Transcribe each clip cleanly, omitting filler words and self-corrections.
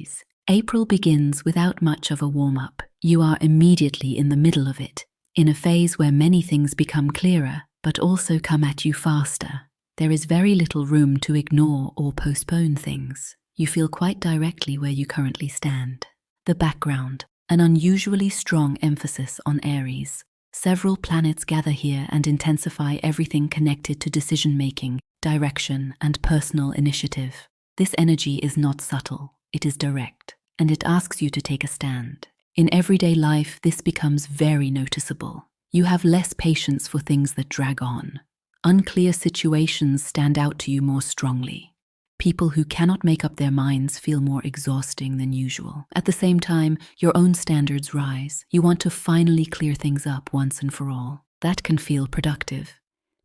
Aries. April begins without much of a warm-up. You are immediately in the middle of it, in a phase where many things become clearer, but also come at you faster. There is very little room to ignore or postpone things. You feel quite directly where you currently stand. The background, an unusually strong emphasis on Aries. Several planets gather here and intensify everything connected to decision-making, direction, and personal initiative. This energy is not subtle, it is direct, and it asks you to take a stand. In everyday life, this becomes very noticeable. You have less patience for things that drag on. Unclear situations stand out to you more strongly. People who cannot make up their minds feel more exhausting than usual. At the same time, your own standards rise. You want to finally clear things up once and for all. That can feel productive,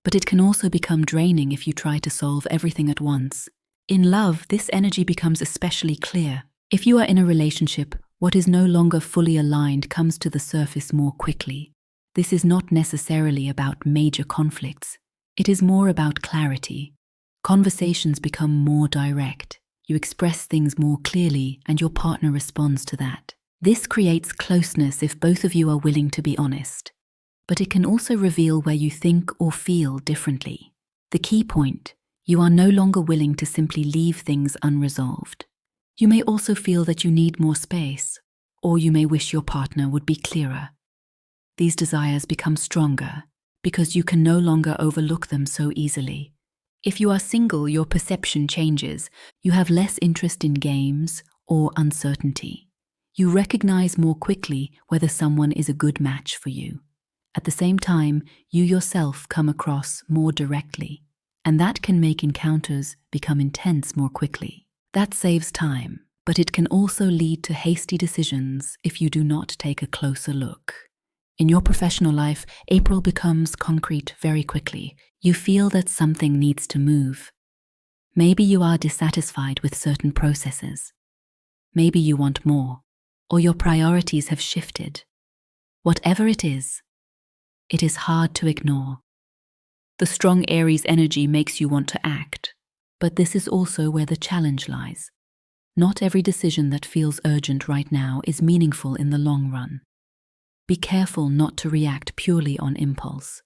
but it can also become draining if you try to solve everything at once. In love, this energy becomes especially clear. If you are in a relationship, what is no longer fully aligned comes to the surface more quickly. This is not necessarily about major conflicts. It is more about clarity. Conversations become more direct. You express things more clearly, and your partner responds to that. This creates closeness if both of you are willing to be honest. But it can also reveal where you think or feel differently. The key point: you are no longer willing to simply leave things unresolved. You may also feel that you need more space, or you may wish your partner would be clearer. These desires become stronger because you can no longer overlook them so easily. If you are single, your perception changes. You have less interest in games or uncertainty. You recognize more quickly whether someone is a good match for you. At the same time, you yourself come across more directly, and that can make encounters become intense more quickly. That saves time, but it can also lead to hasty decisions if you do not take a closer look. In your professional life, April becomes concrete very quickly. You feel that something needs to move. Maybe you are dissatisfied with certain processes. Maybe you want more, or your priorities have shifted. Whatever it is hard to ignore. The strong Aries energy makes you want to act, but this is also where the challenge lies. Not every decision that feels urgent right now is meaningful in the long run. Be careful not to react purely on impulse.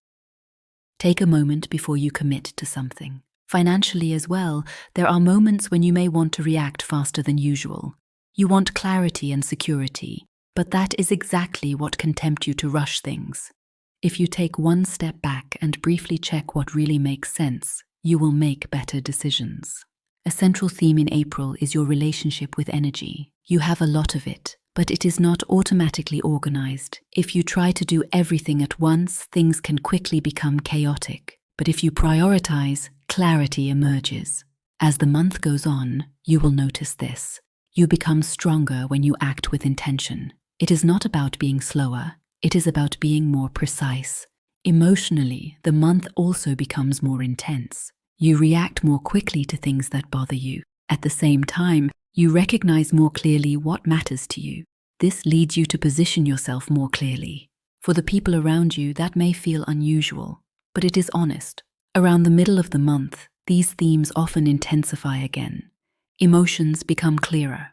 Take a moment before you commit to something. Financially as well, there are moments when you may want to react faster than usual. You want clarity and security, but that is exactly what can tempt you to rush things. If you take one step back and briefly check what really makes sense, you will make better decisions. A central theme in April is your relationship with energy. You have a lot of it, but it is not automatically organized. If you try to do everything at once, things can quickly become chaotic. But if you prioritize, clarity emerges. As the month goes on, you will notice this. You become stronger when you act with intention. It is not about being slower. It is about being more precise. Emotionally, the month also becomes more intense. You react more quickly to things that bother you. At the same time, you recognize more clearly what matters to you. This leads you to position yourself more clearly. For the people around you, that may feel unusual, but it is honest. Around the middle of the month, these themes often intensify again. Emotions become clearer.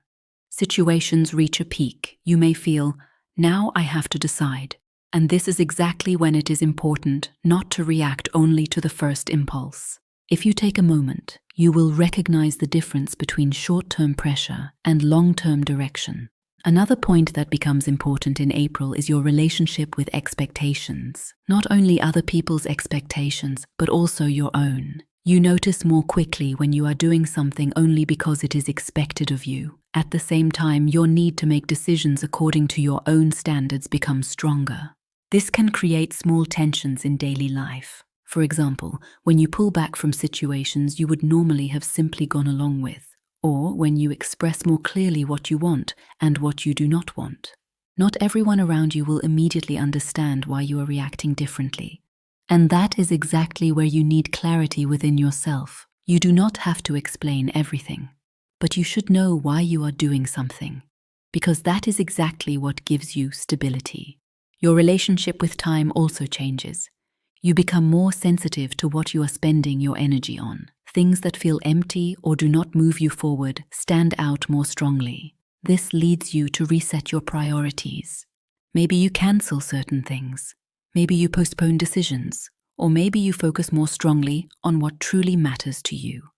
Situations reach a peak. You may feel, now I have to decide. And this is exactly when it is important not to react only to the first impulse. If you take a moment, you will recognize the difference between short-term pressure and long-term direction. Another point that becomes important in April is your relationship with expectations. Not only other people's expectations, but also your own. You notice more quickly when you are doing something only because it is expected of you. At the same time, your need to make decisions according to your own standards becomes stronger. This can create small tensions in daily life. For example, when you pull back from situations you would normally have simply gone along with, or when you express more clearly what you want and what you do not want. Not everyone around you will immediately understand why you are reacting differently. And that is exactly where you need clarity within yourself. You do not have to explain everything, but you should know why you are doing something, because that is exactly what gives you stability. Your relationship with time also changes. You become more sensitive to what you are spending your energy on. Things that feel empty or do not move you forward stand out more strongly. This leads you to reset your priorities. Maybe you cancel certain things. Maybe you postpone decisions. Or maybe you focus more strongly on what truly matters to you.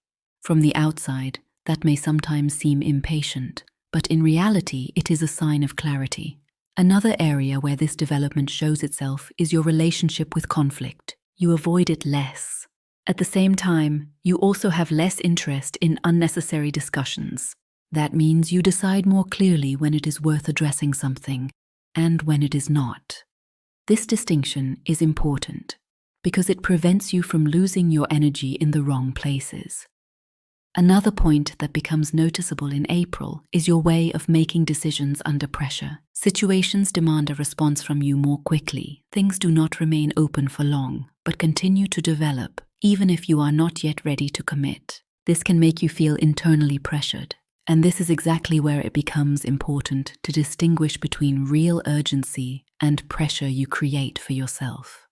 From the outside, that may sometimes seem impatient, but in reality, it is a sign of clarity. Another area where this development shows itself is your relationship with conflict. You avoid it less. At the same time, you also have less interest in unnecessary discussions. That means you decide more clearly when it is worth addressing something and when it is not. This distinction is important because it prevents you from losing your energy in the wrong places. Another point that becomes noticeable in April is your way of making decisions under pressure. Situations demand a response from you more quickly. Things do not remain open for long, but continue to develop, even if you are not yet ready to commit. This can make you feel internally pressured, and this is exactly where it becomes important to distinguish between real urgency and pressure you create for yourself.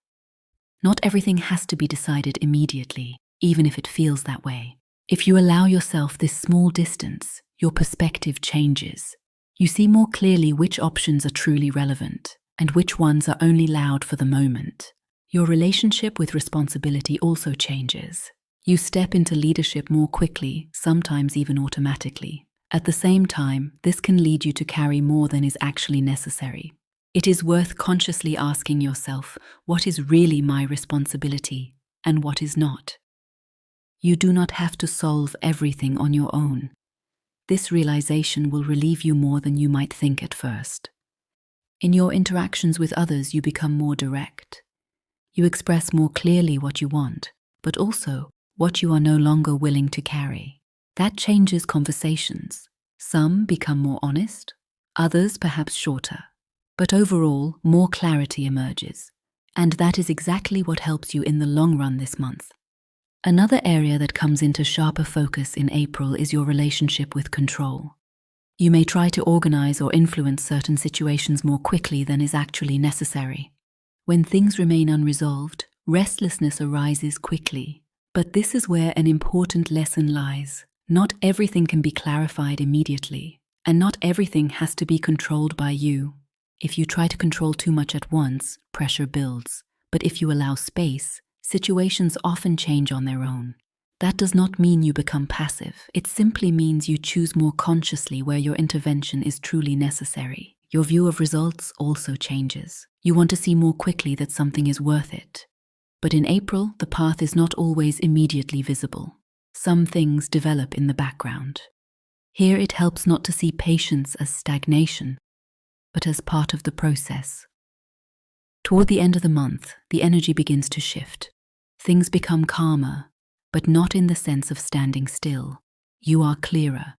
Not everything has to be decided immediately, even if it feels that way. If you allow yourself this small distance, your perspective changes. You see more clearly which options are truly relevant and which ones are only loud for the moment. Your relationship with responsibility also changes. You step into leadership more quickly, sometimes even automatically. At the same time, this can lead you to carry more than is actually necessary. It is worth consciously asking yourself, what is really my responsibility and what is not? You do not have to solve everything on your own. This realization will relieve you more than you might think at first. In your interactions with others, you become more direct. You express more clearly what you want, but also what you are no longer willing to carry. That changes conversations. Some become more honest, others perhaps shorter. But overall, more clarity emerges. And that is exactly what helps you in the long run this month. Another area that comes into sharper focus in April is your relationship with control. You may try to organize or influence certain situations more quickly than is actually necessary. When things remain unresolved, restlessness arises quickly. But this is where an important lesson lies. Not everything can be clarified immediately, and not everything has to be controlled by you. If you try to control too much at once, pressure builds. But if you allow space, situations often change on their own. That does not mean you become passive. It simply means you choose more consciously where your intervention is truly necessary. Your view of results also changes. You want to see more quickly that something is worth it. But in April, the path is not always immediately visible. Some things develop in the background. Here it helps not to see patience as stagnation, but as part of the process. Toward the end of the month, the energy begins to shift. Things become calmer, but not in the sense of standing still. You are clearer.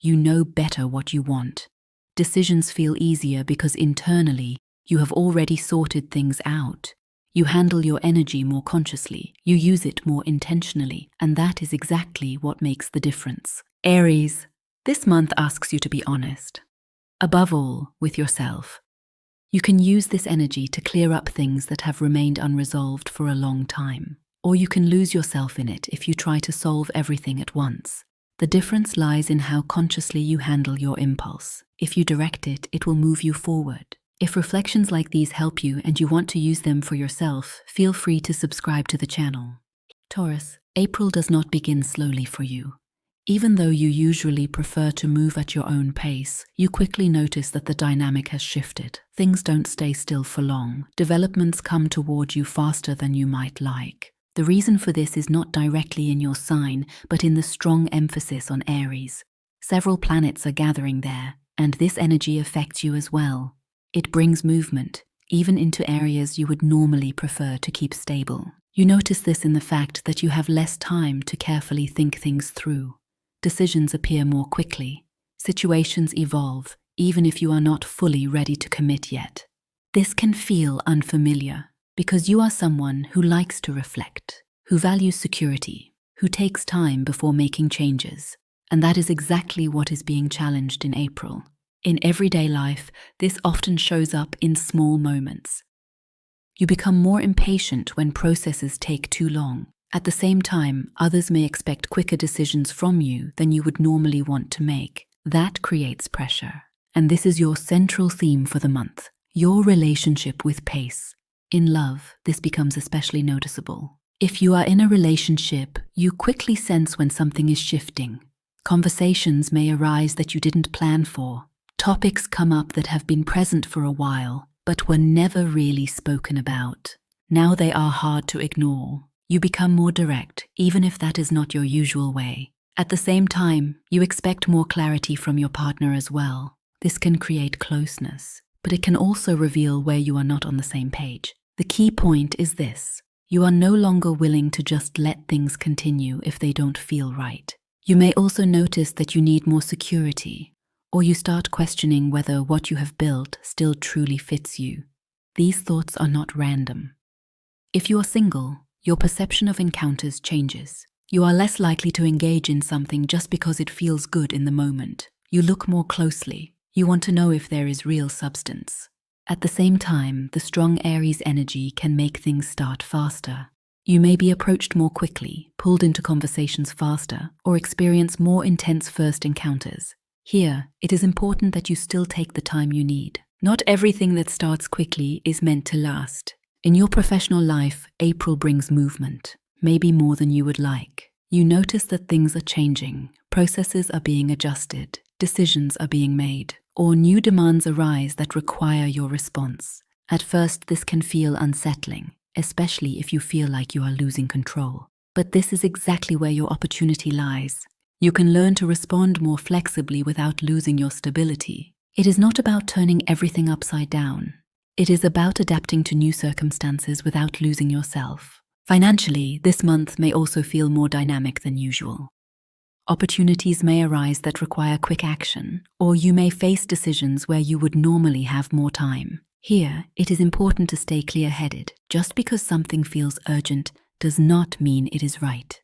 You know better what you want. Decisions feel easier because internally, you have already sorted things out. You handle your energy more consciously. You use it more intentionally, and that is exactly what makes the difference. Aries, this month asks you to be honest. Above all, with yourself. You can use this energy to clear up things that have remained unresolved for a long time. Or you can lose yourself in it if you try to solve everything at once. The difference lies in how consciously you handle your impulse. If you direct it, it will move you forward. If reflections like these help you and you want to use them for yourself, feel free to subscribe to the channel. Taurus, April does not begin slowly for you. Even though you usually prefer to move at your own pace, you quickly notice that the dynamic has shifted. Things don't stay still for long. Developments come toward you faster than you might like. The reason for this is not directly in your sign, but in the strong emphasis on Aries. Several planets are gathering there, and this energy affects you as well. It brings movement, even into areas you would normally prefer to keep stable. You notice this in the fact that you have less time to carefully think things through. Decisions appear more quickly. Situations evolve, even if you are not fully ready to commit yet. This can feel unfamiliar, because you are someone who likes to reflect, who values security, who takes time before making changes. And that is exactly what is being challenged in April. In everyday life, this often shows up in small moments. You become more impatient when processes take too long. At the same time, others may expect quicker decisions from you than you would normally want to make. That creates pressure. And this is your central theme for the month, your relationship with pace. In love, this becomes especially noticeable. If you are in a relationship, you quickly sense when something is shifting. Conversations may arise that you didn't plan for. Topics come up that have been present for a while, but were never really spoken about. Now they are hard to ignore. You become more direct, even if that is not your usual way. At the same time, you expect more clarity from your partner as well. This can create closeness, but it can also reveal where you are not on the same page. The key point is this: you are no longer willing to just let things continue if they don't feel right. You may also notice that you need more security, or you start questioning whether what you have built still truly fits you. These thoughts are not random. If you are single, your perception of encounters changes. You are less likely to engage in something just because it feels good in the moment. You look more closely. You want to know if there is real substance. At the same time, the strong Aries energy can make things start faster. You may be approached more quickly, pulled into conversations faster, or experience more intense first encounters. Here, it is important that you still take the time you need. Not everything that starts quickly is meant to last. In your professional life, April brings movement, maybe more than you would like. You notice that things are changing, processes are being adjusted, decisions are being made, or new demands arise that require your response. At first, this can feel unsettling, especially if you feel like you are losing control. But this is exactly where your opportunity lies. You can learn to respond more flexibly without losing your stability. It is not about turning everything upside down. It is about adapting to new circumstances without losing yourself. Financially, this month may also feel more dynamic than usual. Opportunities may arise that require quick action, or you may face decisions where you would normally have more time. Here, it is important to stay clear-headed. Just because something feels urgent does not mean it is right.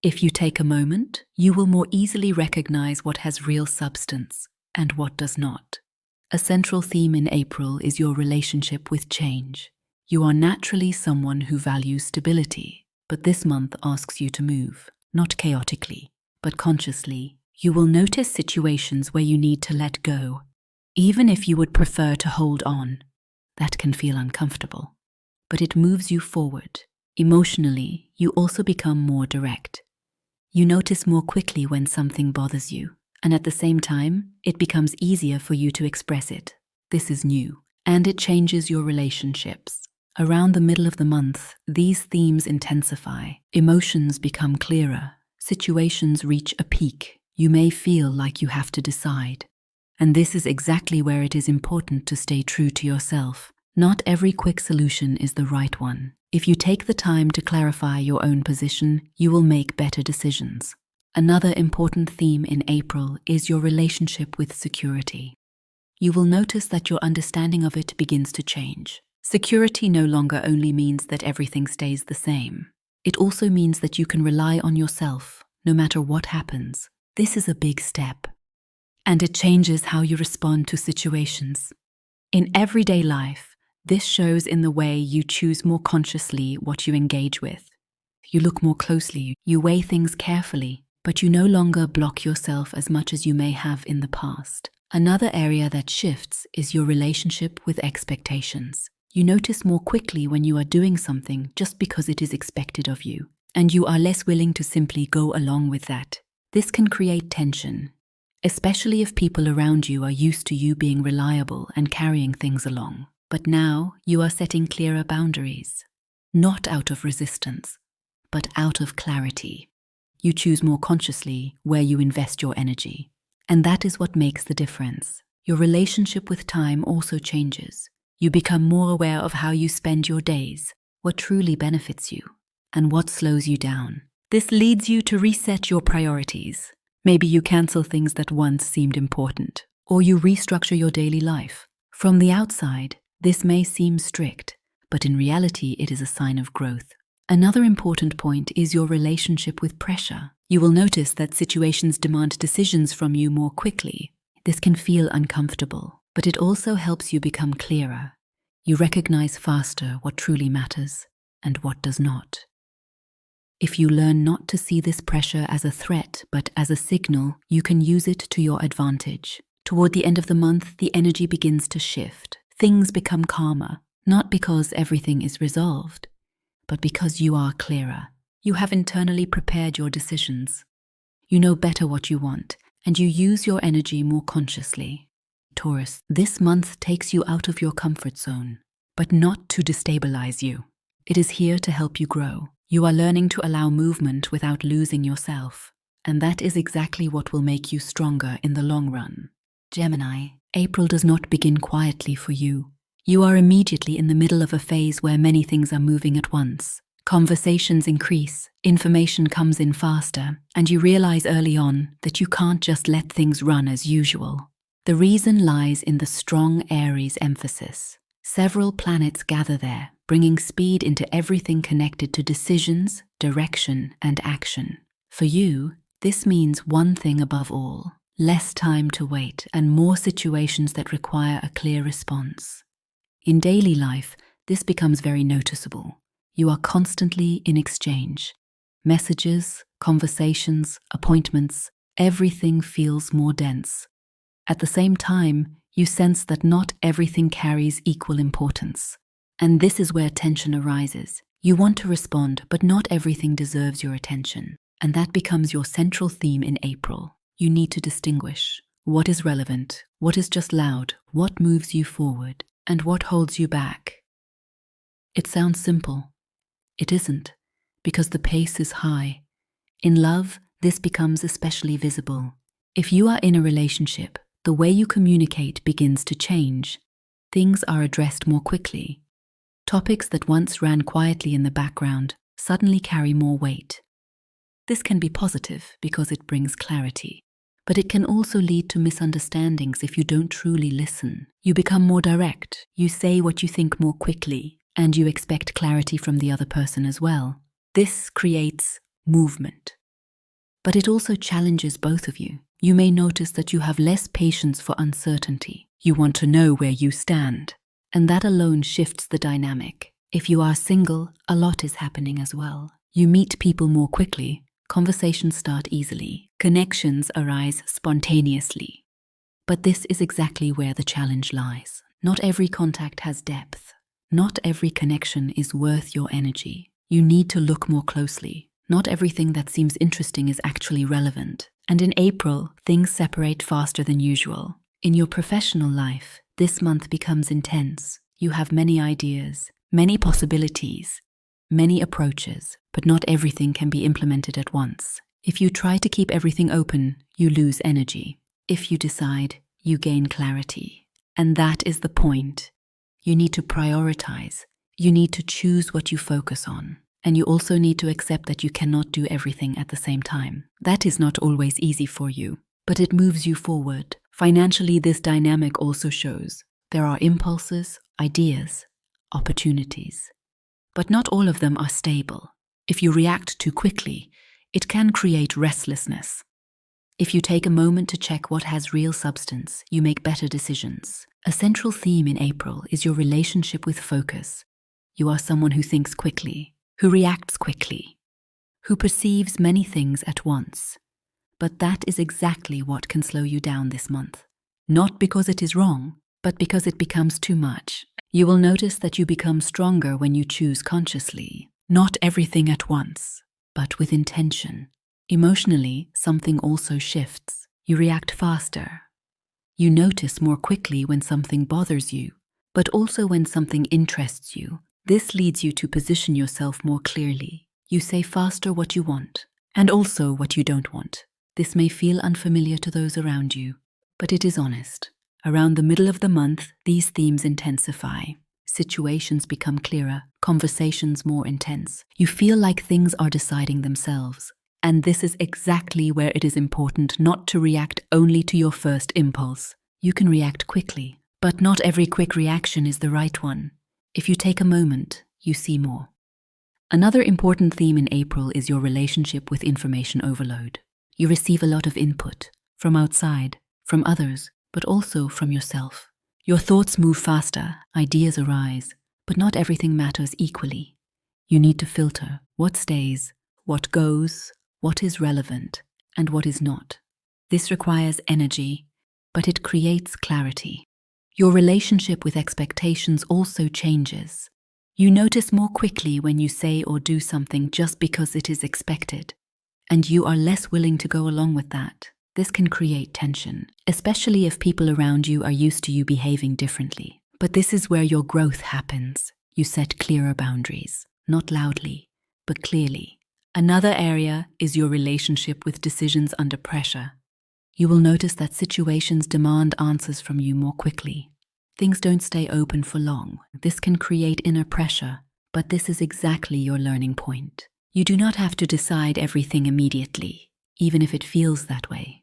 If you take a moment, you will more easily recognize what has real substance and what does not. A central theme in April is your relationship with change. You are naturally someone who values stability, but this month asks you to move, not chaotically, but consciously. You will notice situations where you need to let go, even if you would prefer to hold on. That can feel uncomfortable, but it moves you forward. Emotionally, you also become more direct. You notice more quickly when something bothers you, and at the same time, it becomes easier for you to express it. This is new, and it changes your relationships. Around the middle of the month, these themes intensify. Emotions become clearer. Situations reach a peak. You may feel like you have to decide. And this is exactly where it is important to stay true to yourself. Not every quick solution is the right one. If you take the time to clarify your own position, you will make better decisions. Another important theme in April is your relationship with security. You will notice that your understanding of it begins to change. Security no longer only means that everything stays the same. It also means that you can rely on yourself, no matter what happens. This is a big step. And it changes how you respond to situations. In everyday life, this shows in the way you choose more consciously what you engage with. You look more closely, you weigh things carefully, but you no longer block yourself as much as you may have in the past. Another area that shifts is your relationship with expectations. You notice more quickly when you are doing something just because it is expected of you, and you are less willing to simply go along with that. This can create tension, especially if people around you are used to you being reliable and carrying things along. But now you are setting clearer boundaries, not out of resistance, but out of clarity. You choose more consciously where you invest your energy, and that is what makes the difference. Your relationship with time also changes. You become more aware of how you spend your days, what truly benefits you, and what slows you down. This leads you to reset your priorities. Maybe you cancel things that once seemed important, or you restructure your daily life. From the outside, this may seem strict, but in reality it is a sign of growth. Another important point is your relationship with pressure. You will notice that situations demand decisions from you more quickly. This can feel uncomfortable, but it also helps you become clearer. You recognize faster what truly matters and what does not. If you learn not to see this pressure as a threat but as a signal, you can use it to your advantage. Toward the end of the month, the energy begins to shift. Things become calmer, not because everything is resolved, but because you are clearer. You have internally prepared your decisions. You know better what you want, and you use your energy more consciously. Taurus, this month takes you out of your comfort zone, but not to destabilize you. It is here to help you grow. You are learning to allow movement without losing yourself, and that is exactly what will make you stronger in the long run. Gemini, April does not begin quietly for you. You are immediately in the middle of a phase where many things are moving at once. Conversations increase, information comes in faster, and you realize early on that you can't just let things run as usual. The reason lies in the strong Aries emphasis. Several planets gather there, bringing speed into everything connected to decisions, direction, and action. For you, this means one thing above all: less time to wait and more situations that require a clear response. In daily life, this becomes very noticeable. You are constantly in exchange. Messages, conversations, appointments, everything feels more dense. At the same time, you sense that not everything carries equal importance. And this is where tension arises. You want to respond, but not everything deserves your attention. And that becomes your central theme in April. You need to distinguish what is relevant, what is just loud, what moves you forward, and what holds you back. It sounds simple. It isn't, because the pace is high. In love, this becomes especially visible. If you are in a relationship, the way you communicate begins to change. Things are addressed more quickly. Topics that once ran quietly in the background suddenly carry more weight. This can be positive because it brings clarity, but it can also lead to misunderstandings if you don't truly listen. You become more direct, you say what you think more quickly, and you expect clarity from the other person as well. This creates movement. But it also challenges both of you. You may notice that you have less patience for uncertainty. You want to know where you stand. And that alone shifts the dynamic. If you are single, a lot is happening as well. You meet people more quickly. Conversations start easily. Connections arise spontaneously. But this is exactly where the challenge lies. Not every contact has depth. Not every connection is worth your energy. You need to look more closely. Not everything that seems interesting is actually relevant. And in April, things separate faster than usual. In your professional life, this month becomes intense. You have many ideas, many possibilities, many approaches, but not everything can be implemented at once. If you try to keep everything open, you lose energy. If you decide, you gain clarity. And that is the point. You need to prioritize. You need to choose what you focus on. And you also need to accept that you cannot do everything at the same time. That is not always easy for you, but it moves you forward. Financially, this dynamic also shows there are impulses, ideas, opportunities. But not all of them are stable. If you react too quickly, it can create restlessness. If you take a moment to check what has real substance, you make better decisions. A central theme in April is your relationship with focus. You are someone who thinks quickly, who reacts quickly, who perceives many things at once. But that is exactly what can slow you down this month. Not because it is wrong, but because it becomes too much. You will notice that you become stronger when you choose consciously, not everything at once, but with intention. Emotionally, something also shifts. You react faster. You notice more quickly when something bothers you, but also when something interests you. This leads you to position yourself more clearly. You say faster what you want, and also what you don't want. This may feel unfamiliar to those around you, but it is honest. Around the middle of the month, these themes intensify. Situations become clearer, conversations more intense. You feel like things are deciding themselves. And this is exactly where it is important not to react only to your first impulse. You can react quickly, but not every quick reaction is the right one. If you take a moment, you see more. Another important theme in April is your relationship with information overload. You receive a lot of input from outside, from others, but also from yourself. Your thoughts move faster, ideas arise, but not everything matters equally. You need to filter what stays, what goes, what is relevant, and what is not. This requires energy, but it creates clarity. Your relationship with expectations also changes. You notice more quickly when you say or do something just because it is expected, and you are less willing to go along with that. This can create tension, especially if people around you are used to you behaving differently. But this is where your growth happens. You set clearer boundaries, not loudly, but clearly. Another area is your relationship with decisions under pressure. You will notice that situations demand answers from you more quickly. Things don't stay open for long. This can create inner pressure, but this is exactly your learning point. You do not have to decide everything immediately, even if it feels that way.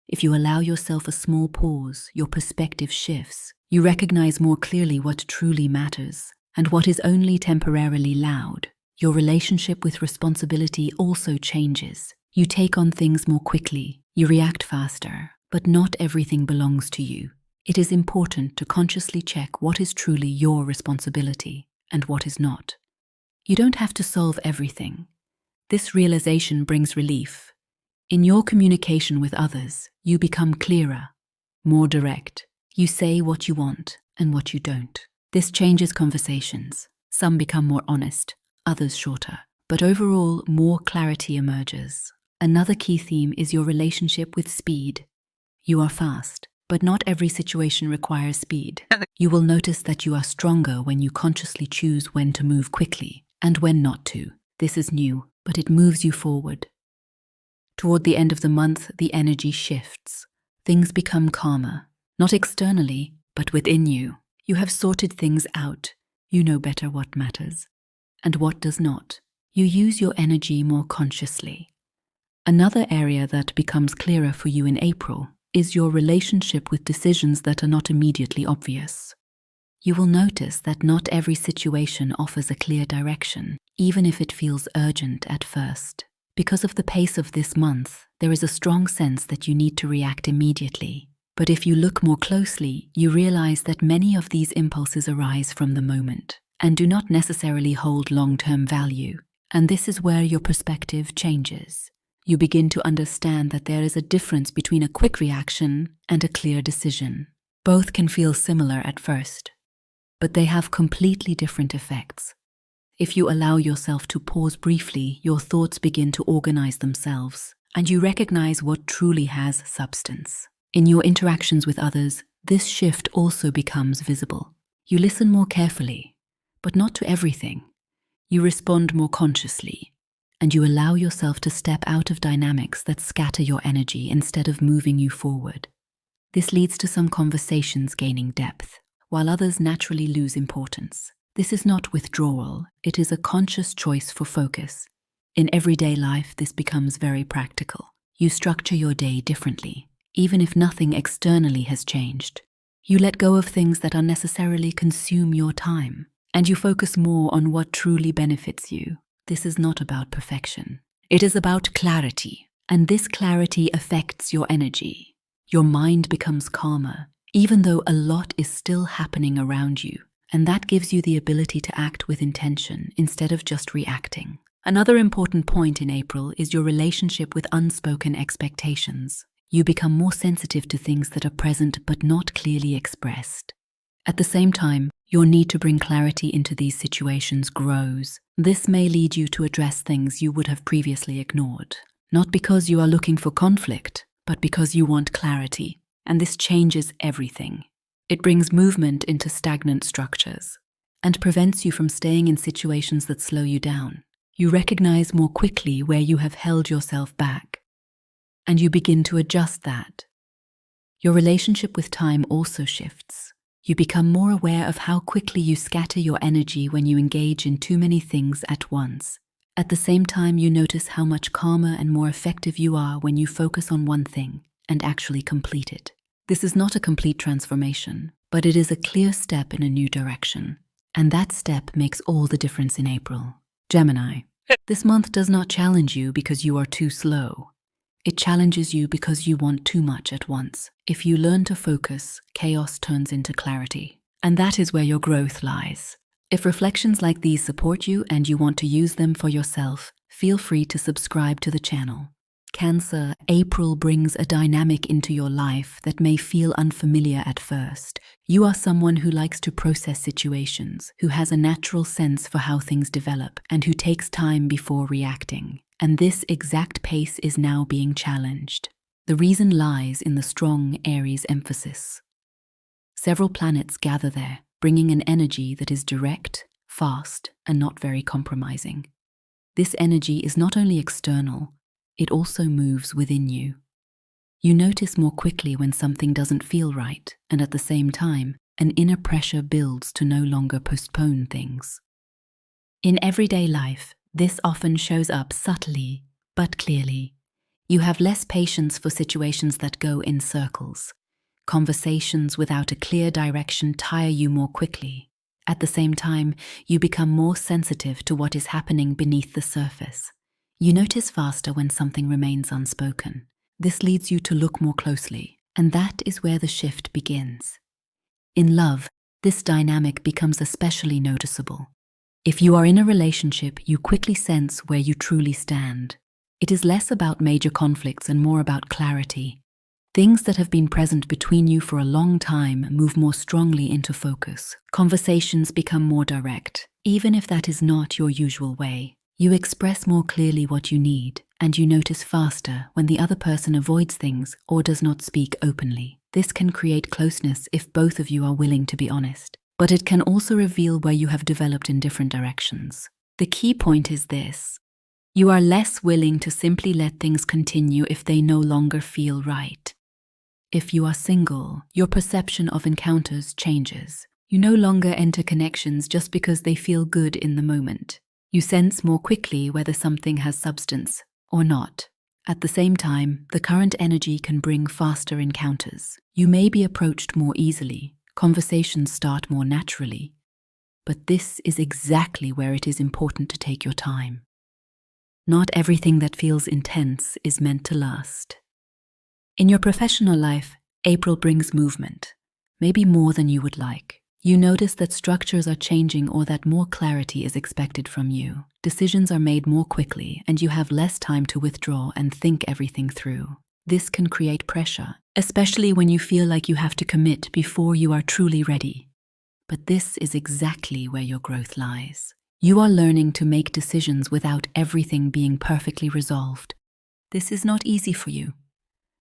If you allow yourself a small pause, your perspective shifts. You recognize more clearly what truly matters and what is only temporarily loud. Your relationship with responsibility also changes. You take on things more quickly. You react faster, but not everything belongs to you. It is important to consciously check what is truly your responsibility and what is not. You don't have to solve everything. This realization brings relief. In your communication with others, you become clearer, more direct. You say what you want and what you don't. This changes conversations. Some become more honest, others shorter, but overall, more clarity emerges. Another key theme is your relationship with speed. You are fast, but not every situation requires speed. You will notice that you are stronger when you consciously choose when to move quickly and when not to. This is new, but it moves you forward. Toward the end of the month, the energy shifts. Things become calmer, not externally, but within you. You have sorted things out. You know better what matters and what does not. You use your energy more consciously. Another area that becomes clearer for you in April is your relationship with decisions that are not immediately obvious. You will notice that not every situation offers a clear direction, even if it feels urgent at first. Because of the pace of this month, there is a strong sense that you need to react immediately. But if you look more closely, you realize that many of these impulses arise from the moment and do not necessarily hold long-term value. And this is where your perspective changes. You begin to understand that there is a difference between a quick reaction and a clear decision. Both can feel similar at first, but they have completely different effects. If you allow yourself to pause briefly, your thoughts begin to organize themselves, and you recognize what truly has substance. In your interactions with others, this shift also becomes visible. You listen more carefully, but not to everything. You respond more consciously, and you allow yourself to step out of dynamics that scatter your energy instead of moving you forward. This leads to some conversations gaining depth, while others naturally lose importance. This is not withdrawal, it is a conscious choice for focus. In everyday life, this becomes very practical. You structure your day differently, even if nothing externally has changed. You let go of things that unnecessarily consume your time, and you focus more on what truly benefits you. This is not about perfection. It is about clarity, and this clarity affects your energy. Your mind becomes calmer, even though a lot is still happening around you, and that gives you the ability to act with intention instead of just reacting. Another important point in April is your relationship with unspoken expectations. You become more sensitive to things that are present but not clearly expressed. At the same time, your need to bring clarity into these situations grows. This may lead you to address things you would have previously ignored, not because you are looking for conflict, but because you want clarity. And this changes everything. It brings movement into stagnant structures and prevents you from staying in situations that slow you down. You recognize more quickly where you have held yourself back, and you begin to adjust that. Your relationship with time also shifts. You become more aware of how quickly you scatter your energy when you engage in too many things at once. At the same time, you notice how much calmer and more effective you are when you focus on one thing and actually complete it. This is not a complete transformation, but it is a clear step in a new direction. And that step makes all the difference in April. Gemini, this month does not challenge you because you are too slow. It challenges you because you want too much at once. If you learn to focus, chaos turns into clarity. And that is where your growth lies. If reflections like these support you and you want to use them for yourself, feel free to subscribe to the channel. Cancer, April brings a dynamic into your life that may feel unfamiliar at first. You are someone who likes to process situations, who has a natural sense for how things develop, and who takes time before reacting. And this exact pace is now being challenged. The reason lies in the strong Aries emphasis. Several planets gather there, bringing an energy that is direct, fast, and not very compromising. This energy is not only external, it also moves within you. You notice more quickly when something doesn't feel right, and at the same time, an inner pressure builds to no longer postpone things. In everyday life, this often shows up subtly, but clearly. You have less patience for situations that go in circles. Conversations without a clear direction tire you more quickly. At the same time, you become more sensitive to what is happening beneath the surface. You notice faster when something remains unspoken. This leads you to look more closely, and that is where the shift begins. In love, this dynamic becomes especially noticeable. If you are in a relationship, you quickly sense where you truly stand. It is less about major conflicts and more about clarity. Things that have been present between you for a long time move more strongly into focus. Conversations become more direct, even if that is not your usual way. You express more clearly what you need, and you notice faster when the other person avoids things or does not speak openly. This can create closeness if both of you are willing to be honest, but it can also reveal where you have developed in different directions. The key point is this: you are less willing to simply let things continue if they no longer feel right. If you are single, your perception of encounters changes. You no longer enter connections just because they feel good in the moment. You sense more quickly whether something has substance or not. At the same time, the current energy can bring faster encounters. You may be approached more easily, conversations start more naturally, but this is exactly where it is important to take your time. Not everything that feels intense is meant to last. In your professional life, April brings movement, maybe more than you would like. You notice that structures are changing or that more clarity is expected from you. Decisions are made more quickly, and you have less time to withdraw and think everything through. This can create pressure, especially when you feel like you have to commit before you are truly ready. But this is exactly where your growth lies. You are learning to make decisions without everything being perfectly resolved. This is not easy for you,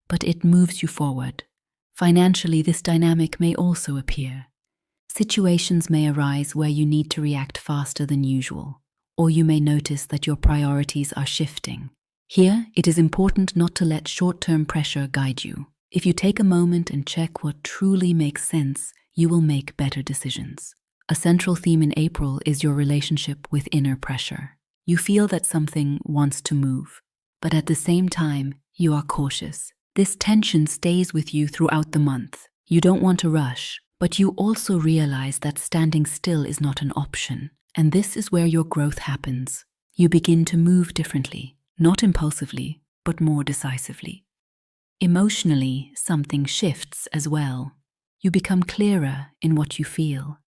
but it moves you forward. Financially, this dynamic may also appear. Situations may arise where you need to react faster than usual, or you may notice that your priorities are shifting. Here, it is important not to let short-term pressure guide you. If you take a moment and check what truly makes sense, you will make better decisions. A central theme in April is your relationship with inner pressure. You feel that something wants to move, but at the same time, you are cautious. This tension stays with you throughout the month. You don't want to rush, but you also realize that standing still is not an option, and this is where your growth happens. You begin to move differently, not impulsively, but more decisively. Emotionally, something shifts as well. You become clearer in what you feel.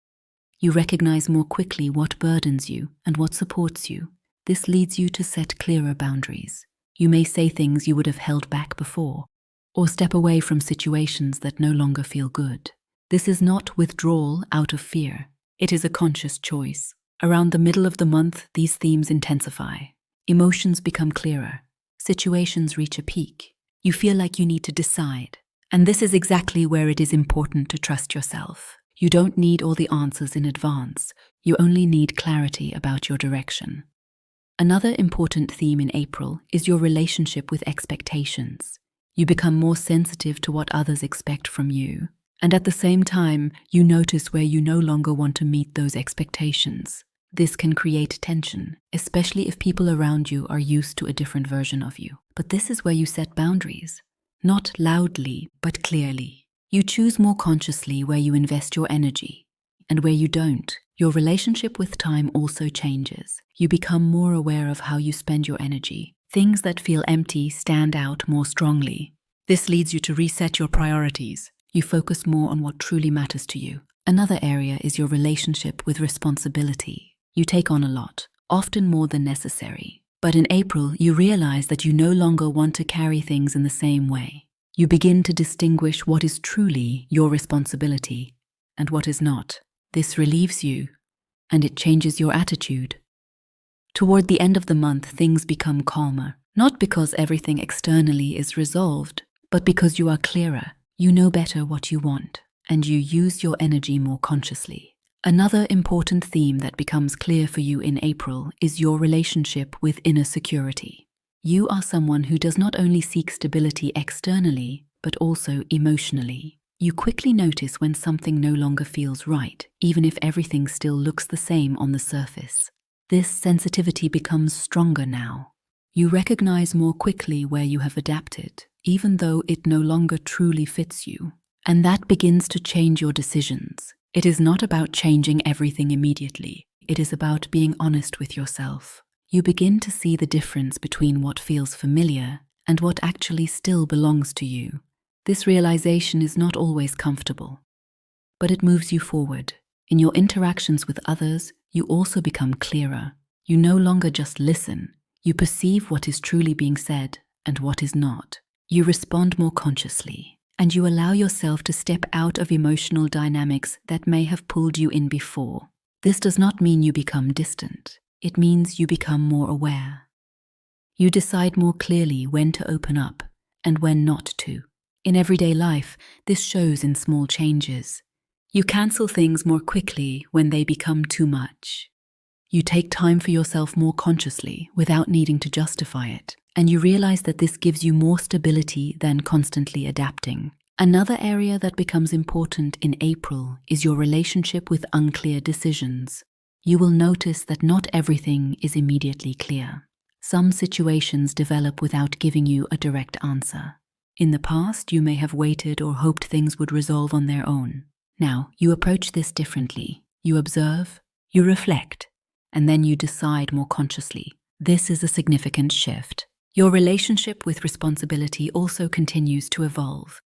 You recognize more quickly what burdens you and what supports you. This leads you to set clearer boundaries. You may say things you would have held back before, or step away from situations that no longer feel good. This is not withdrawal out of fear. It is a conscious choice. Around the middle of the month, these themes intensify. Emotions become clearer. Situations reach a peak. You feel like you need to decide. And this is exactly where it is important to trust yourself. You don't need all the answers in advance. You only need clarity about your direction. Another important theme in April is your relationship with expectations. You become more sensitive to what others expect from you. And at the same time, you notice where you no longer want to meet those expectations. This can create tension, especially if people around you are used to a different version of you. But this is where you set boundaries. Not loudly, but clearly. You choose more consciously where you invest your energy. And where you don't, your relationship with time also changes. You become more aware of how you spend your energy. Things that feel empty stand out more strongly. This leads you to reset your priorities. You focus more on what truly matters to you. Another area is your relationship with responsibility. You take on a lot, often more than necessary. But in April, you realize that you no longer want to carry things in the same way. You begin to distinguish what is truly your responsibility and what is not. This relieves you, and it changes your attitude. Toward the end of the month, things become calmer, not because everything externally is resolved, but because you are clearer, you know better what you want, and you use your energy more consciously. Another important theme that becomes clear for you in April is your relationship with inner security. You are someone who does not only seek stability externally, but also emotionally. You quickly notice when something no longer feels right, even if everything still looks the same on the surface. This sensitivity becomes stronger now. You recognize more quickly where you have adapted, even though it no longer truly fits you. And that begins to change your decisions. It is not about changing everything immediately. It is about being honest with yourself. You begin to see the difference between what feels familiar and what actually still belongs to you. This realization is not always comfortable, but it moves you forward. In your interactions with others, you also become clearer. You no longer just listen. You perceive what is truly being said and what is not. You respond more consciously, and you allow yourself to step out of emotional dynamics that may have pulled you in before. This does not mean you become distant. It means you become more aware. You decide more clearly when to open up and when not to. In everyday life, this shows in small changes. You cancel things more quickly when they become too much. You take time for yourself more consciously without needing to justify it, and you realize that this gives you more stability than constantly adapting. Another area that becomes important in April is your relationship with unclear decisions. You will notice that not everything is immediately clear. Some situations develop without giving you a direct answer. In the past, you may have waited or hoped things would resolve on their own. Now, you approach this differently. You observe, you reflect, and then you decide more consciously. This is a significant shift. Your relationship with responsibility also continues to evolve.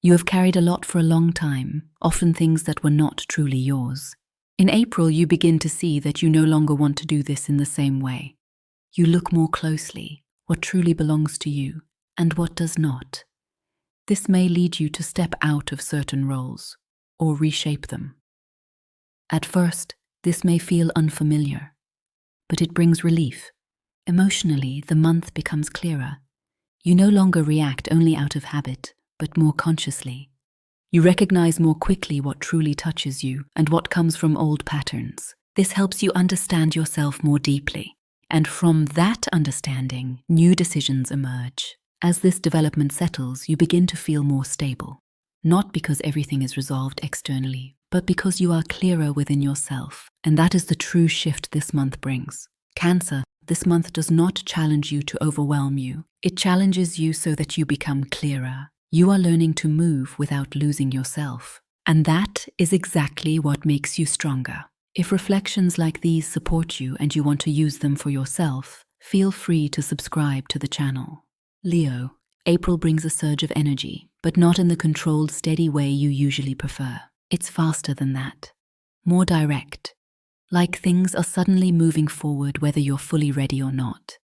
You have carried a lot for a long time, often things that were not truly yours. In April, you begin to see that you no longer want to do this in the same way. You look more closely what truly belongs to you and what does not. This may lead you to step out of certain roles or reshape them. At first, this may feel unfamiliar, but it brings relief. Emotionally, the month becomes clearer. You no longer react only out of habit, but more consciously. You recognize more quickly what truly touches you and what comes from old patterns. This helps you understand yourself more deeply. And from that understanding, new decisions emerge. As this development settles, you begin to feel more stable. Not because everything is resolved externally, but because you are clearer within yourself. And that is the true shift this month brings. Cancer, this month does not challenge you to overwhelm you. It challenges you so that you become clearer. You are learning to move without losing yourself. And that is exactly what makes you stronger. If reflections like these support you and you want to use them for yourself, feel free to subscribe to the channel. Leo, April brings a surge of energy, but not in the controlled, steady way you usually prefer. It's faster than that. More direct. Like things are suddenly moving forward whether you're fully ready or not.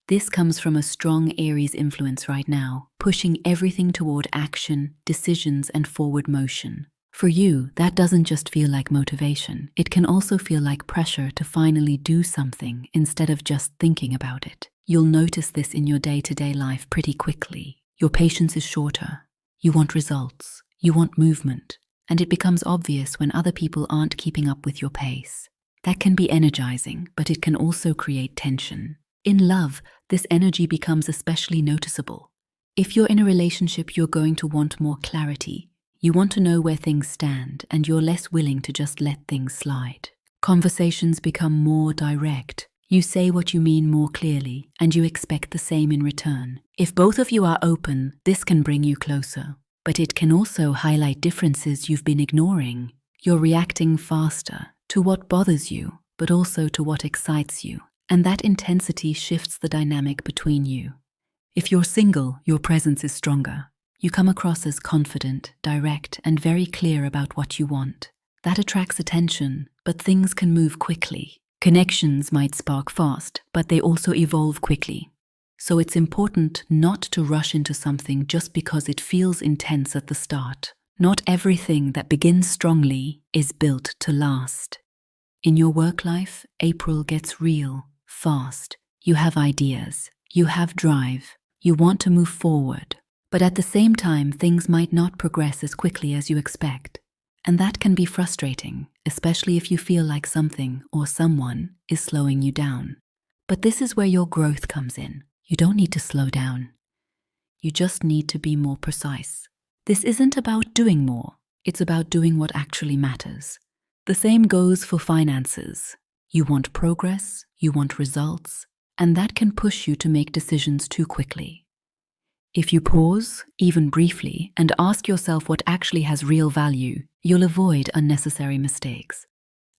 This comes from a strong Aries influence right now, pushing everything toward action, decisions, and forward motion. For you, that doesn't just feel like motivation. It can also feel like pressure to finally do something instead of just thinking about it. You'll notice this in your day-to-day life pretty quickly. Your patience is shorter. You want results. You want movement. And it becomes obvious when other people aren't keeping up with your pace. That can be energizing, but it can also create tension. In love, this energy becomes especially noticeable. If you're in a relationship, you're going to want more clarity. You want to know where things stand, and you're less willing to just let things slide. Conversations become more direct. You say what you mean more clearly, and you expect the same in return. If both of you are open, this can bring you closer. But it can also highlight differences you've been ignoring. You're reacting faster to what bothers you, but also to what excites you. And that intensity shifts the dynamic between you. If you're single, your presence is stronger. You come across as confident, direct, and very clear about what you want. That attracts attention, but things can move quickly. Connections might spark fast, but they also evolve quickly. So it's important not to rush into something just because it feels intense at the start. Not everything that begins strongly is built to last. In your work life, April gets real, fast. You have ideas, you have drive, you want to move forward. But at the same time, things might not progress as quickly as you expect. And that can be frustrating, especially if you feel like something or someone is slowing you down. But this is where your growth comes in. You don't need to slow down. You just need to be more precise. This isn't about doing more. It's about doing what actually matters. The same goes for finances. You want progress, you want results, and that can push you to make decisions too quickly. If you pause, even briefly, and ask yourself what actually has real value, you'll avoid unnecessary mistakes.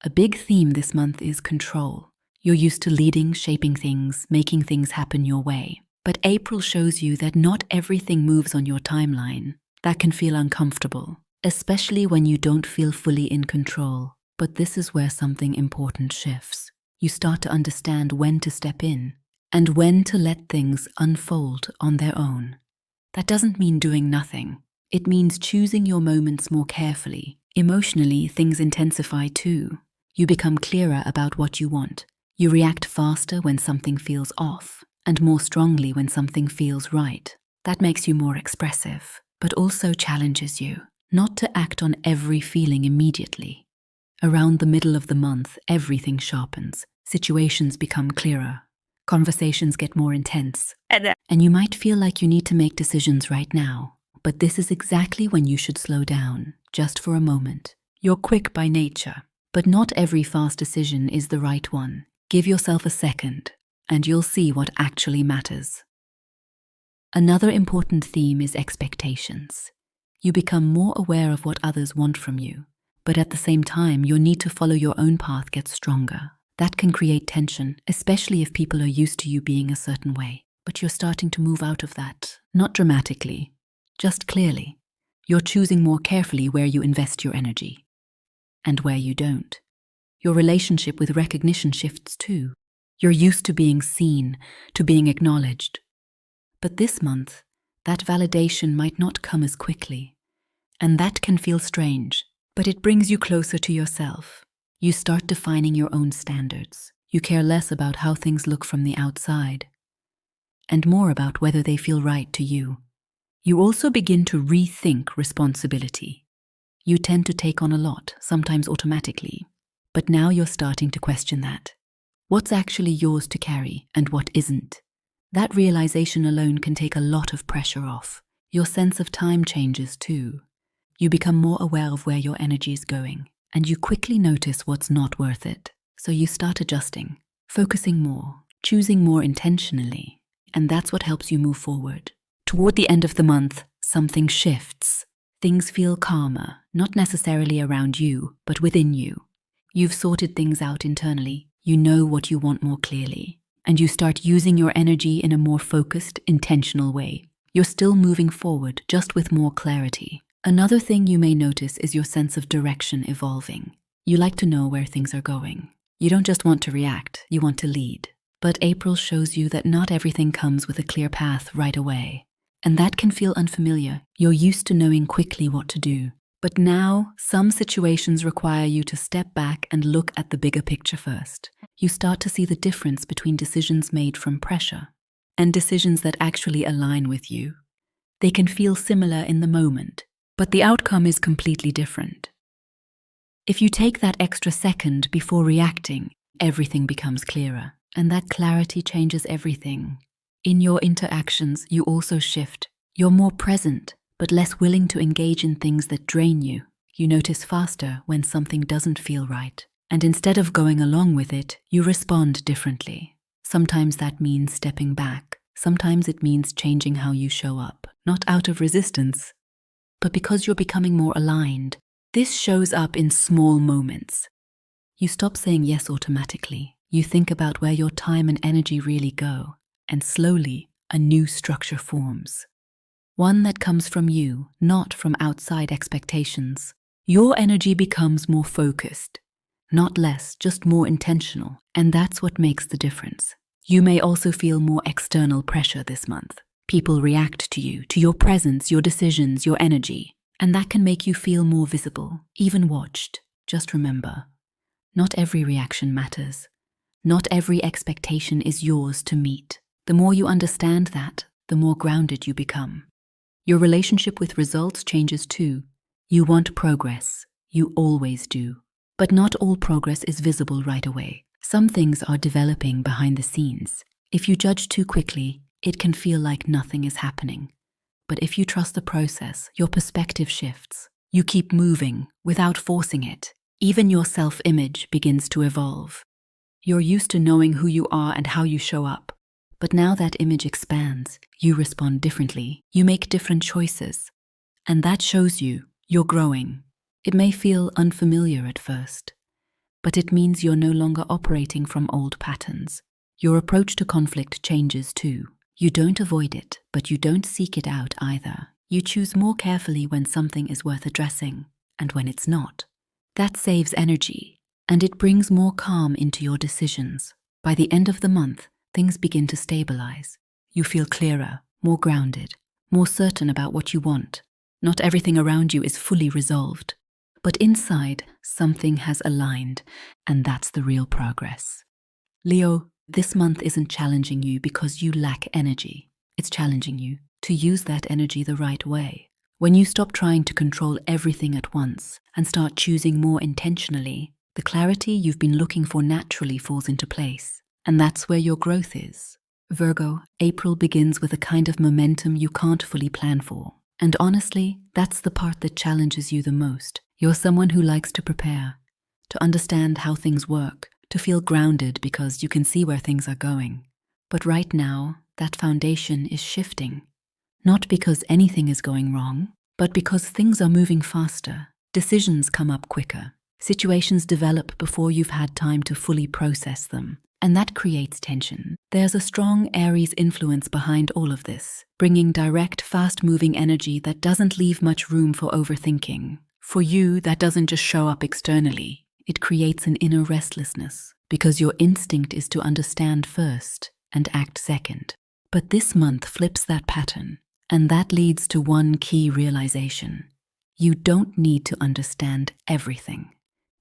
A big theme this month is control. You're used to leading, shaping things, making things happen your way. But April shows you that not everything moves on your timeline. That can feel uncomfortable, especially when you don't feel fully in control. But this is where something important shifts. You start to understand when to step in and when to let things unfold on their own. That doesn't mean doing nothing. It means choosing your moments more carefully. Emotionally, things intensify too. You become clearer about what you want. You react faster when something feels off, and more strongly when something feels right. That makes you more expressive, but also challenges you not to act on every feeling immediately. Around the middle of the month, everything sharpens. Situations become clearer. Conversations get more intense. And you might feel like you need to make decisions right now. But this is exactly when you should slow down, just for a moment. You're quick by nature, but not every fast decision is the right one. Give yourself a second, and you'll see what actually matters. Another important theme is expectations. You become more aware of what others want from you, but at the same time, your need to follow your own path gets stronger. That can create tension, especially if people are used to you being a certain way. But you're starting to move out of that, not dramatically, just clearly. You're choosing more carefully where you invest your energy and where you don't. Your relationship with recognition shifts too. You're used to being seen, to being acknowledged. But this month, that validation might not come as quickly. And that can feel strange, but it brings you closer to yourself. You start defining your own standards. You care less about how things look from the outside, and more about whether they feel right to you. You also begin to rethink responsibility. You tend to take on a lot, sometimes automatically, but now you're starting to question that. What's actually yours to carry and what isn't? That realization alone can take a lot of pressure off. Your sense of time changes too. You become more aware of where your energy is going, and you quickly notice what's not worth it. So you start adjusting, focusing more, choosing more intentionally, and that's what helps you move forward. Toward the end of the month, something shifts. Things feel calmer, not necessarily around you, but within you. You've sorted things out internally. You know what you want more clearly, and you start using your energy in a more focused, intentional way. You're still moving forward, just with more clarity. Another thing you may notice is your sense of direction evolving. You like to know where things are going. You don't just want to react, you want to lead. But April shows you that not everything comes with a clear path right away. And that can feel unfamiliar. You're used to knowing quickly what to do. But now, some situations require you to step back and look at the bigger picture first. You start to see the difference between decisions made from pressure and decisions that actually align with you. They can feel similar in the moment, but the outcome is completely different. If you take that extra second before reacting, everything becomes clearer, and that clarity changes everything. In your interactions, you also shift. You're more present, but less willing to engage in things that drain you. You notice faster when something doesn't feel right, and instead of going along with it, you respond differently. Sometimes that means stepping back. Sometimes it means changing how you show up, not out of resistance, but because you're becoming more aligned. This shows up in small moments. You stop saying yes automatically. You think about where your time and energy really go, and slowly, a new structure forms. One that comes from you, not from outside expectations. Your energy becomes more focused, Not less, just more intentional. And that's what makes the difference. You may also feel more external pressure this month. People react to you, to your presence, your decisions, your energy. And that can make you feel more visible, even watched. Just remember, not every reaction matters. Not every expectation is yours to meet. The more you understand that, the more grounded you become. Your relationship with results changes too. You want progress. You always do. But not all progress is visible right away. Some things are developing behind the scenes. If you judge too quickly, it can feel like nothing is happening. But if you trust the process, your perspective shifts. You keep moving without forcing it. Even your self-image begins to evolve. You're used to knowing who you are and how you show up. But now that image expands, you respond differently. You make different choices. And that shows you're growing. It may feel unfamiliar at first, but it means you're no longer operating from old patterns. Your approach to conflict changes too. You don't avoid it, but you don't seek it out either. You choose more carefully when something is worth addressing and when it's not. That saves energy, and it brings more calm into your decisions. By the end of the month, things begin to stabilize. You feel clearer, more grounded, more certain about what you want. Not everything around you is fully resolved, but inside, something has aligned, and that's the real progress. Leo, this month isn't challenging you because you lack energy. It's challenging you to use that energy the right way. When you stop trying to control everything at once and start choosing more intentionally, the clarity you've been looking for naturally falls into place. And that's where your growth is. Virgo, April begins with a kind of momentum you can't fully plan for. And honestly, that's the part that challenges you the most. You're someone who likes to prepare, to understand how things work, to feel grounded because you can see where things are going. But right now, that foundation is shifting. Not because anything is going wrong, but because things are moving faster. Decisions come up quicker. Situations develop before you've had time to fully process them. And that creates tension. There's a strong Aries influence behind all of this, bringing direct, fast-moving energy that doesn't leave much room for overthinking. For you, that doesn't just show up externally. It creates an inner restlessness, because your instinct is to understand first and act second. But this month flips that pattern, and that leads to one key realization. You don't need to understand everything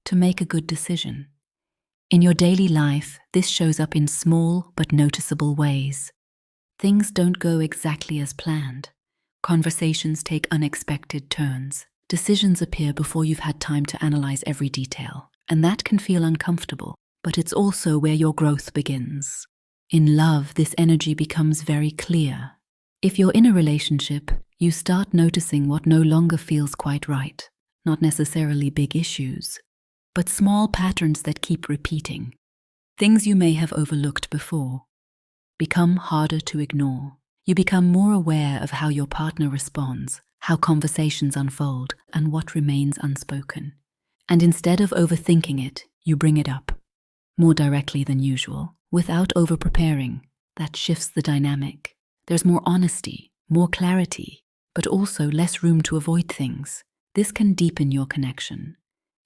to make a good decision. In your daily life, this shows up in small but noticeable ways. Things don't go exactly as planned. Conversations take unexpected turns. Decisions appear before you've had time to analyze every detail. And that can feel uncomfortable, but it's also where your growth begins. In love, this energy becomes very clear. If you're in a relationship, you start noticing what no longer feels quite right. Not necessarily big issues, but small patterns that keep repeating. Things you may have overlooked before become harder to ignore. You become more aware of how your partner responds, how conversations unfold, and what remains unspoken. And instead of overthinking it, you bring it up, more directly than usual, without over-preparing. That shifts the dynamic. There's more honesty, more clarity, but also less room to avoid things. This can deepen your connection.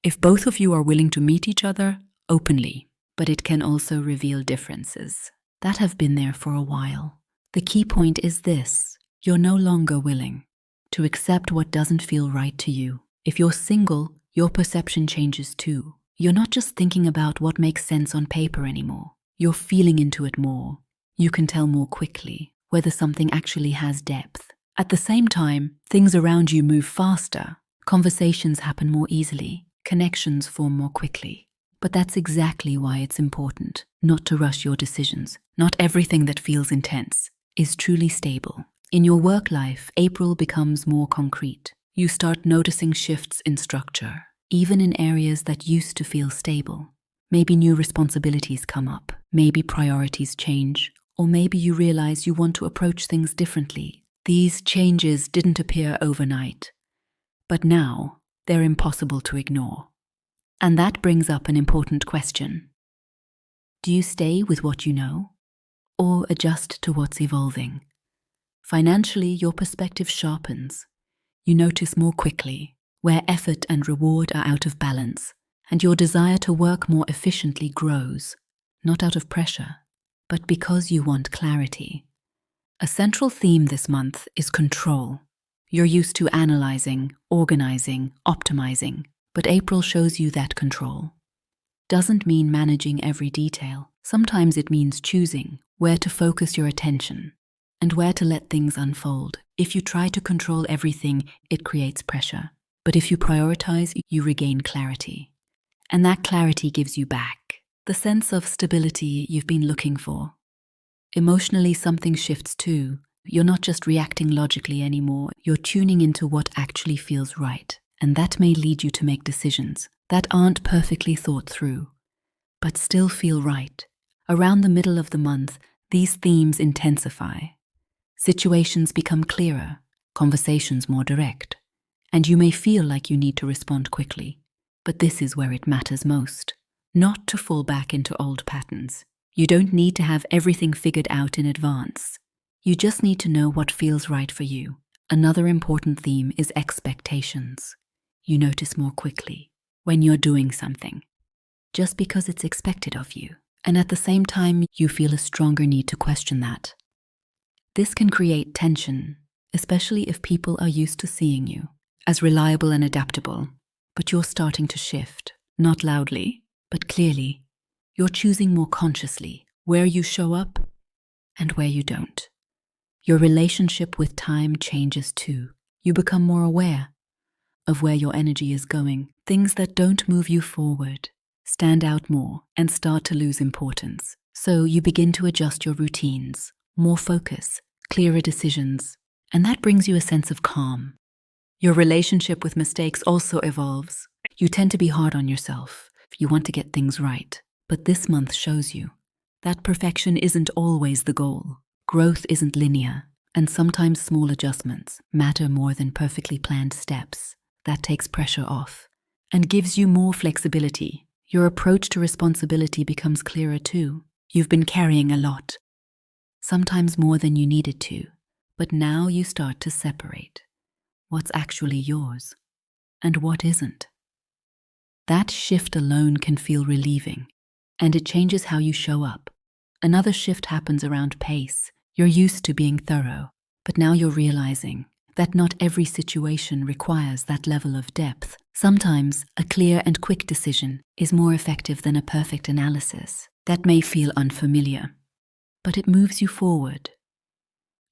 If both of you are willing to meet each other openly, but it can also reveal differences that have been there for a while. The key point is this: you're no longer willing to accept what doesn't feel right to you. If you're single, your perception changes too. You're not just thinking about what makes sense on paper anymore. You're feeling into it more. You can tell more quickly whether something actually has depth. At the same time, things around you move faster. Conversations happen more easily. Connections form more quickly. But that's exactly why it's important not to rush your decisions. Not everything that feels intense is truly stable. In your work life, April becomes more concrete. You start noticing shifts in structure, even in areas that used to feel stable. Maybe new responsibilities come up, maybe priorities change, or maybe you realize you want to approach things differently. These changes didn't appear overnight, but now they're impossible to ignore. And that brings up an important question. Do you stay with what you know, or adjust to what's evolving? Financially, your perspective sharpens. You notice more quickly where effort and reward are out of balance, and your desire to work more efficiently grows, not out of pressure, but because you want clarity. A central theme this month is control. You're used to analyzing, organizing, optimizing, but April shows you that control doesn't mean managing every detail. Sometimes it means choosing where to focus your attention and where to let things unfold. If you try to control everything, it creates pressure. But if you prioritize, you regain clarity. And that clarity gives you back the sense of stability you've been looking for. Emotionally, something shifts too. You're not just reacting logically anymore, you're tuning into what actually feels right. And that may lead you to make decisions that aren't perfectly thought through, but still feel right. Around the middle of the month, these themes intensify. Situations become clearer, conversations more direct, and you may feel like you need to respond quickly. But this is where it matters most, not to fall back into old patterns. You don't need to have everything figured out in advance. You just need to know what feels right for you. Another important theme is expectations. You notice more quickly when you're doing something, just because it's expected of you. And at the same time, you feel a stronger need to question that. This can create tension, especially if people are used to seeing you as reliable and adaptable. But you're starting to shift, not loudly, but clearly. You're choosing more consciously where you show up and where you don't. Your relationship with time changes too. You become more aware of where your energy is going. Things that don't move you forward stand out more and start to lose importance. So you begin to adjust your routines, more focus, clearer decisions, and that brings you a sense of calm. Your relationship with mistakes also evolves. You tend to be hard on yourself. You want to get things right. But this month shows you that perfection isn't always the goal. Growth isn't linear, and sometimes small adjustments matter more than perfectly planned steps. That takes pressure off and gives you more flexibility. Your approach to responsibility becomes clearer too. You've been carrying a lot, sometimes more than you needed to, but now you start to separate what's actually yours and what isn't. That shift alone can feel relieving, and it changes how you show up. Another shift happens around pace. You're used to being thorough, but now you're realizing that not every situation requires that level of depth. Sometimes a clear and quick decision is more effective than a perfect analysis. That may feel unfamiliar, but it moves you forward.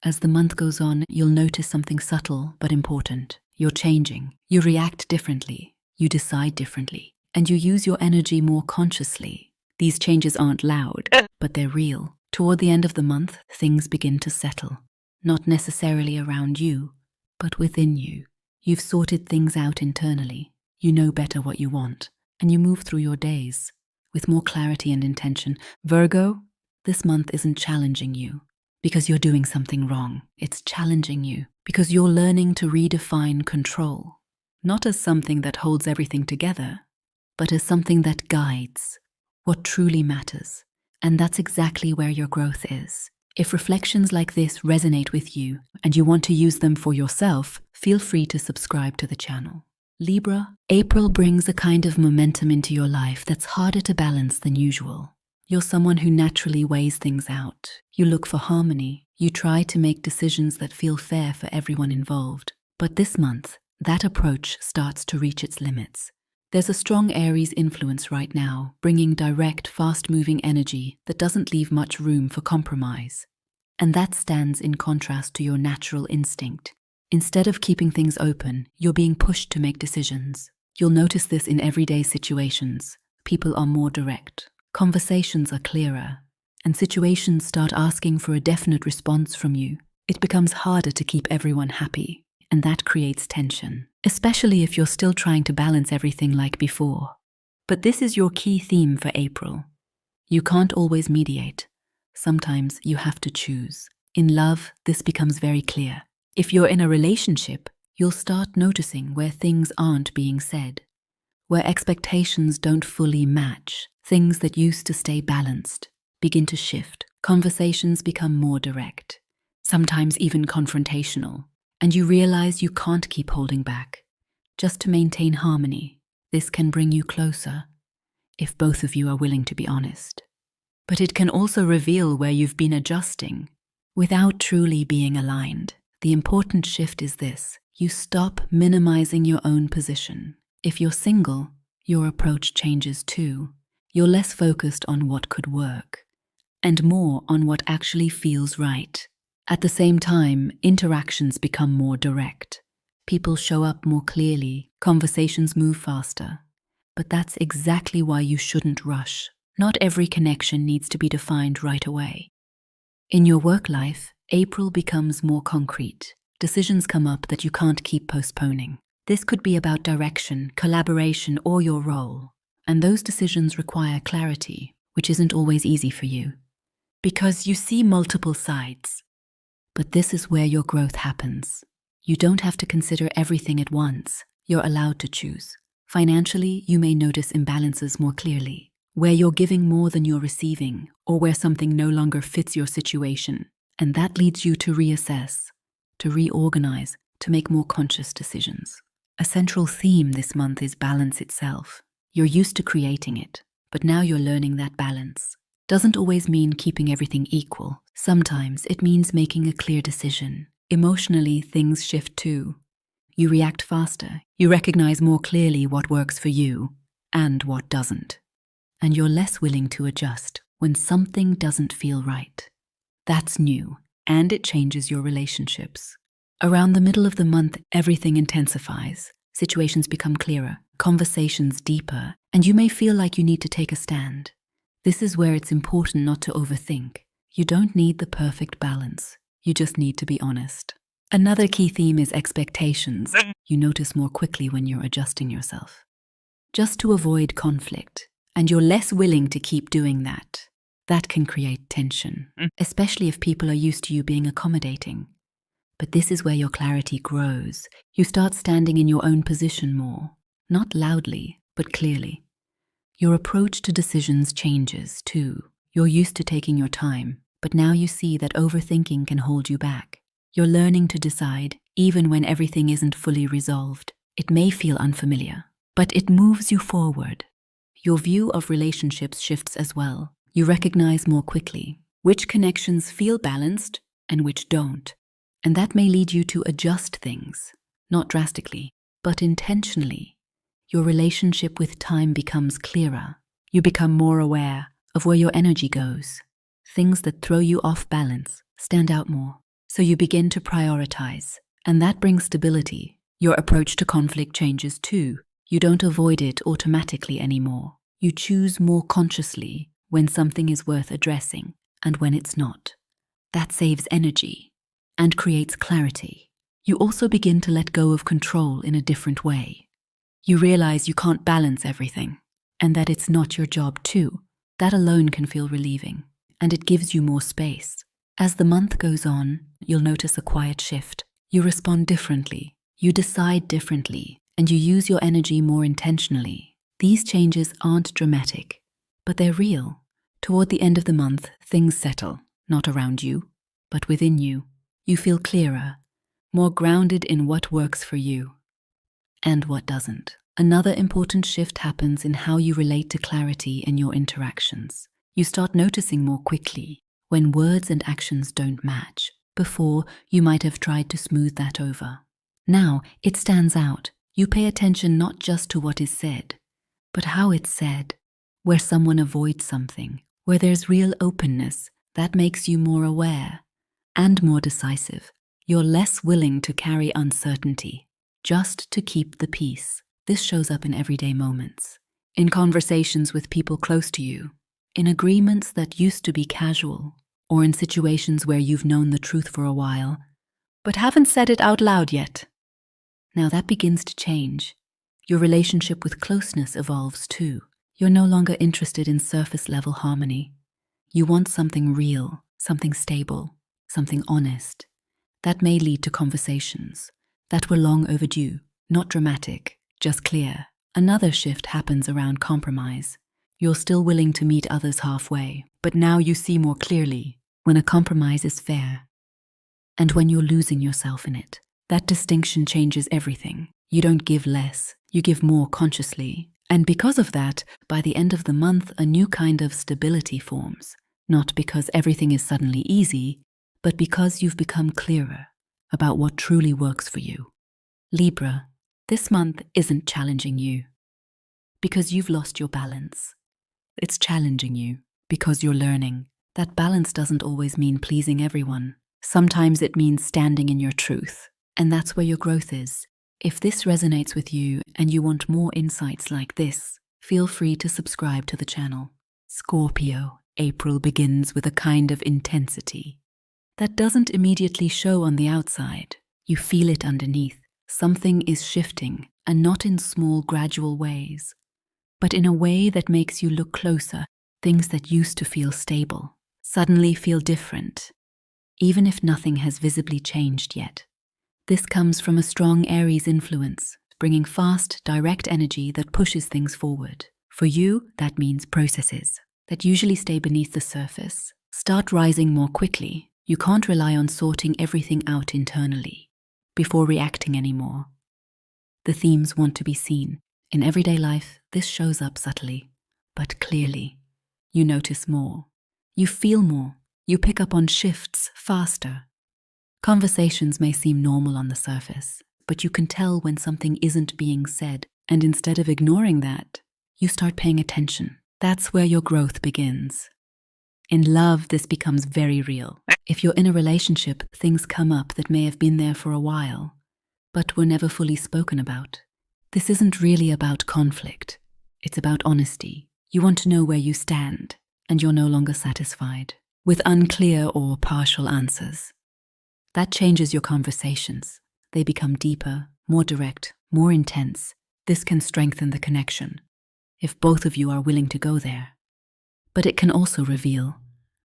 As the month goes on, you'll notice something subtle but important. You're changing. You react differently. You decide differently. And you use your energy more consciously. These changes aren't loud, but they're real. Toward the end of the month, things begin to settle. Not necessarily around you, but within you. You've sorted things out internally. You know better what you want, and you move through your days with more clarity and intention. Virgo, this month isn't challenging you because you're doing something wrong. It's challenging you because you're learning to redefine control, not as something that holds everything together, but as something that guides what truly matters. And that's exactly where your growth is. If reflections like this resonate with you and you want to use them for yourself, feel free to subscribe to the channel. Libra, April brings a kind of momentum into your life that's harder to balance than usual. You're someone who naturally weighs things out. You look for harmony. You try to make decisions that feel fair for everyone involved. But this month, that approach starts to reach its limits. There's a strong Aries influence right now, bringing direct, fast-moving energy that doesn't leave much room for compromise. And that stands in contrast to your natural instinct. Instead of keeping things open, you're being pushed to make decisions. You'll notice this in everyday situations. People are more direct. Conversations are clearer. And situations start asking for a definite response from you. It becomes harder to keep everyone happy. And that creates tension, especially if you're still trying to balance everything like before. But this is your key theme for April. You can't always mediate. Sometimes you have to choose. In love, this becomes very clear. If you're in a relationship, you'll start noticing where things aren't being said, where expectations don't fully match. Things that used to stay balanced begin to shift. Conversations become more direct, sometimes even confrontational. And you realize you can't keep holding back just to maintain harmony. This can bring you closer, if both of you are willing to be honest. But it can also reveal where you've been adjusting without truly being aligned. The important shift is this: you stop minimizing your own position. If you're single, your approach changes too. You're less focused on what could work and more on what actually feels right. At the same time, interactions become more direct. People show up more clearly, conversations move faster. But that's exactly why you shouldn't rush. Not every connection needs to be defined right away. In your work life, April becomes more concrete. Decisions come up that you can't keep postponing. This could be about direction, collaboration, or your role. And those decisions require clarity, which isn't always easy for you, because you see multiple sides. But this is where your growth happens. You don't have to consider everything at once. You're allowed to choose. Financially, you may notice imbalances more clearly, where you're giving more than you're receiving, or where something no longer fits your situation. And that leads you to reassess, to reorganize, to make more conscious decisions. A central theme this month is balance itself. You're used to creating it, but now you're learning that balance. Doesn't always mean keeping everything equal. Sometimes it means making a clear decision. Emotionally, things shift too. You react faster. You recognize more clearly what works for you and what doesn't. And you're less willing to adjust when something doesn't feel right. That's new, and it changes your relationships. Around the middle of the month, everything intensifies. Situations become clearer, conversations deeper, and you may feel like you need to take a stand. This is where it's important not to overthink. You don't need the perfect balance. You just need to be honest. Another key theme is expectations. You notice more quickly when you're adjusting yourself, just to avoid conflict, and you're less willing to keep doing that. That can create tension, especially if people are used to you being accommodating. But this is where your clarity grows. You start standing in your own position more, not loudly, but clearly. Your approach to decisions changes too. You're used to taking your time, but now you see that overthinking can hold you back. You're learning to decide, even when everything isn't fully resolved. It may feel unfamiliar, but it moves you forward. Your view of relationships shifts as well. You recognize more quickly which connections feel balanced and which don't. And that may lead you to adjust things, not drastically, but intentionally. Your relationship with time becomes clearer. You become more aware of where your energy goes. Things that throw you off balance stand out more. So you begin to prioritize, and that brings stability. Your approach to conflict changes too. You don't avoid it automatically anymore. You choose more consciously when something is worth addressing and when it's not. That saves energy and creates clarity. You also begin to let go of control in a different way. You realize you can't balance everything and that it's not your job to. That alone can feel relieving, and it gives you more space. As the month goes on, you'll notice a quiet shift. You respond differently, you decide differently, and you use your energy more intentionally. These changes aren't dramatic, but they're real. Toward the end of the month, things settle, not around you, but within you. You feel clearer, more grounded in what works for you and what doesn't. Another important shift happens in how you relate to clarity in your interactions. You start noticing more quickly when words and actions don't match. Before, you might have tried to smooth that over. Now, it stands out. You pay attention not just to what is said, but how it's said. Where someone avoids something, where there's real openness, that makes you more aware and more decisive. You're less willing to carry uncertainty, just to keep the peace. This shows up in everyday moments, in conversations with people close to you, in agreements that used to be casual, or in situations where you've known the truth for a while, but haven't said it out loud yet. Now that begins to change. Your relationship with closeness evolves too. You're no longer interested in surface-level harmony. You want something real, something stable, something honest. That may lead to conversations that were long overdue, not dramatic, just clear. Another shift happens around compromise. You're still willing to meet others halfway, but now you see more clearly when a compromise is fair and when you're losing yourself in it. That distinction changes everything. You don't give less, you give more consciously. And because of that, by the end of the month, a new kind of stability forms. Not because everything is suddenly easy, but because you've become clearer about what truly works for you. Libra, this month isn't challenging you because you've lost your balance. It's challenging you because you're learning that balance doesn't always mean pleasing everyone. Sometimes it means standing in your truth, and that's where your growth is. If this resonates with you and you want more insights like this, feel free to subscribe to the channel. Scorpio, April begins with a kind of intensity that doesn't immediately show on the outside. You feel it underneath. Something is shifting, and not in small, gradual ways, but in a way that makes you look closer. Things that used to feel stable suddenly feel different, even if nothing has visibly changed yet. This comes from a strong Aries influence, bringing fast, direct energy that pushes things forward. For you, that means processes that usually stay beneath the surface start rising more quickly. You can't rely on sorting everything out internally before reacting anymore. The themes want to be seen. In everyday life, this shows up subtly, but clearly. You notice more. You feel more. You pick up on shifts faster. Conversations may seem normal on the surface, but you can tell when something isn't being said, and instead of ignoring that, you start paying attention. That's where your growth begins. In love, this becomes very real. If you're in a relationship, things come up that may have been there for a while, but were never fully spoken about. This isn't really about conflict. It's about honesty. You want to know where you stand, and you're no longer satisfied with unclear or partial answers. That changes your conversations. They become deeper, more direct, more intense. This can strengthen the connection, if both of you are willing to go there. But it can also reveal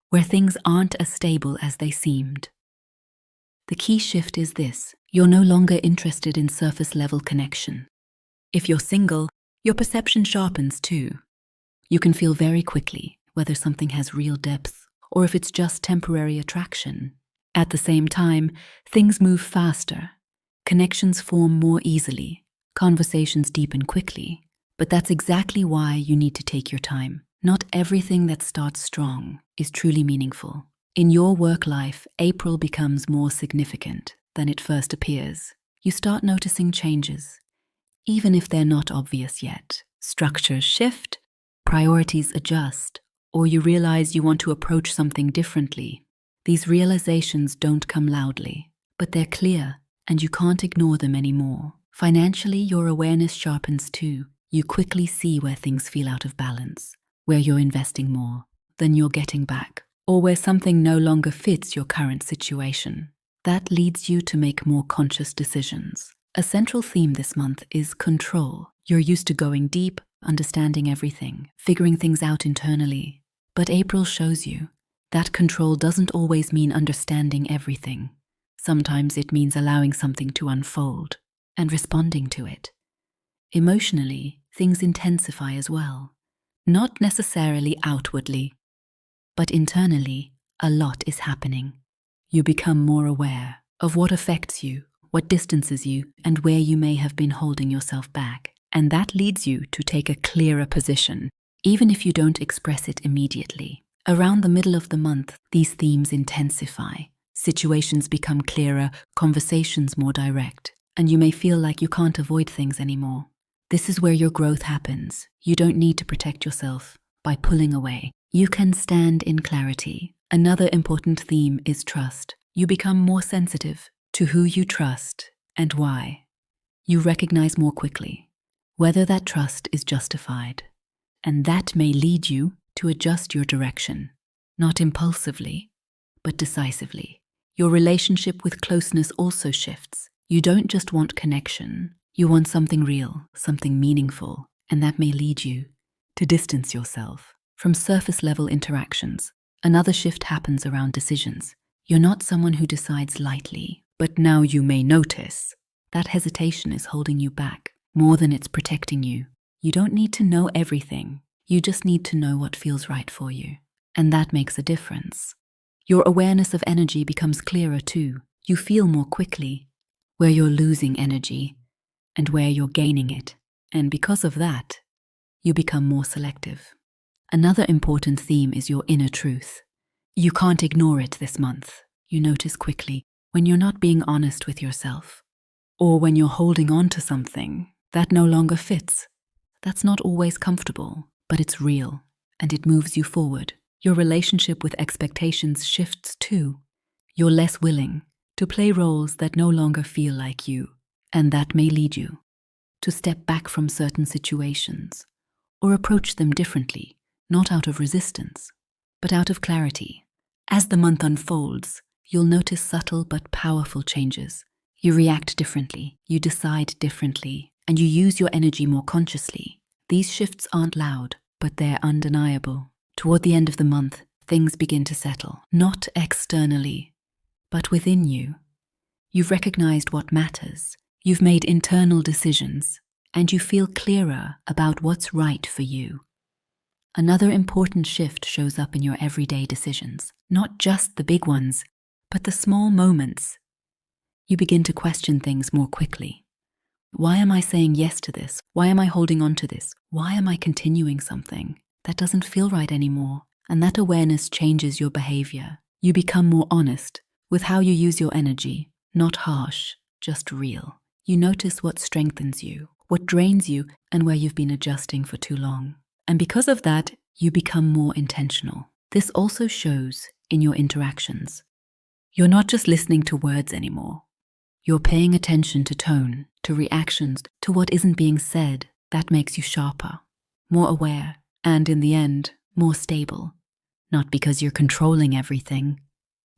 where things aren't as stable as they seemed. The key shift is this: you're no longer interested in surface-level connection. If you're single, your perception sharpens too. You can feel very quickly whether something has real depth or if it's just temporary attraction. At the same time, things move faster. Connections form more easily. Conversations deepen quickly. But that's exactly why you need to take your time. Not everything that starts strong is truly meaningful. In your work life, April becomes more significant than it first appears. You start noticing changes, even if they're not obvious yet. Structures shift, priorities adjust, or you realize you want to approach something differently. These realizations don't come loudly, but they're clear, and you can't ignore them anymore. Financially, your awareness sharpens too. You quickly see where things feel out of balance, where you're investing more than you're getting back, or where something no longer fits your current situation. That leads you to make more conscious decisions. A central theme this month is control. You're used to going deep, understanding everything, figuring things out internally. But April shows you that control doesn't always mean understanding everything. Sometimes it means allowing something to unfold and responding to it. Emotionally, things intensify as well. Not necessarily outwardly, but internally, a lot is happening. You become more aware of what affects you, what distances you, and where you may have been holding yourself back. And that leads you to take a clearer position, even if you don't express it immediately. Around the middle of the month, these themes intensify. Situations become clearer, conversations more direct, and you may feel like you can't avoid things anymore. This is where your growth happens. You don't need to protect yourself by pulling away. You can stand in clarity. Another important theme is trust. You become more sensitive to who you trust and why. You recognize more quickly whether that trust is justified, and that may lead you to adjust your direction, not impulsively, but decisively. Your relationship with closeness also shifts. You don't just want connection, you want something real, something meaningful, and that may lead you to distance yourself from surface-level interactions. Another shift happens around decisions. You're not someone who decides lightly, but now you may notice that hesitation is holding you back more than it's protecting you. You don't need to know everything. You just need to know what feels right for you. And that makes a difference. Your awareness of energy becomes clearer too. You feel more quickly where you're losing energy and where you're gaining it. And because of that, you become more selective. Another important theme is your inner truth. You can't ignore it this month. You notice quickly when you're not being honest with yourself, or when you're holding on to something that no longer fits. That's not always comfortable, but it's real, and it moves you forward. Your relationship with expectations shifts too. You're less willing to play roles that no longer feel like you, and that may lead you to step back from certain situations or approach them differently, not out of resistance, but out of clarity. As the month unfolds, you'll notice subtle but powerful changes. You react differently, you decide differently, and you use your energy more consciously. These shifts aren't loud, but they're undeniable. Toward the end of the month, things begin to settle, not externally, but within you. You've recognized what matters, you've made internal decisions, and you feel clearer about what's right for you. Another important shift shows up in your everyday decisions, not just the big ones, but the small moments. You begin to question things more quickly. Why am I saying yes to this? Why am I holding on to this? Why am I continuing something that doesn't feel right anymore? And that awareness changes your behavior. You become more honest with how you use your energy, not harsh, just real. You notice what strengthens you, what drains you, and where you've been adjusting for too long. And because of that, you become more intentional. This also shows in your interactions. You're not just listening to words anymore. You're paying attention to tone, to reactions, to what isn't being said. That makes you sharper, more aware, and in the end, more stable. Not because you're controlling everything,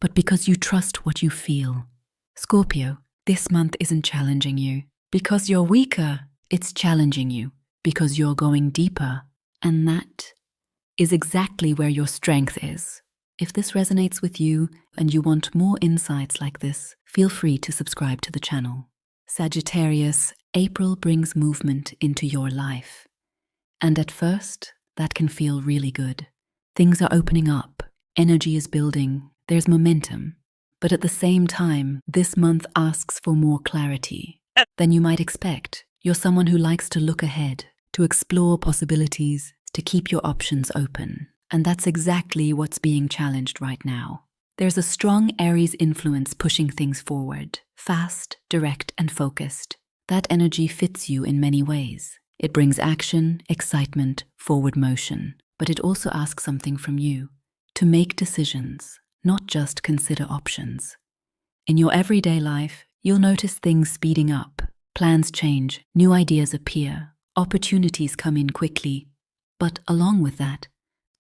but because you trust what you feel. Scorpio, this month isn't challenging you because you're weaker. It's challenging you because you're going deeper. And that is exactly where your strength is. If this resonates with you and you want more insights like this, feel free to subscribe to the channel. Sagittarius, April brings movement into your life. And at first, that can feel really good. Things are opening up, energy is building, there's momentum. But at the same time, this month asks for more clarity than you might expect. You're someone who likes to look ahead, to explore possibilities, to keep your options open. And that's exactly what's being challenged right now. There's a strong Aries influence pushing things forward, fast, direct, and focused. That energy fits you in many ways. It brings action, excitement, forward motion. But it also asks something from you, to make decisions, not just consider options. In your everyday life, you'll notice things speeding up, plans change, new ideas appear, opportunities come in quickly. But along with that,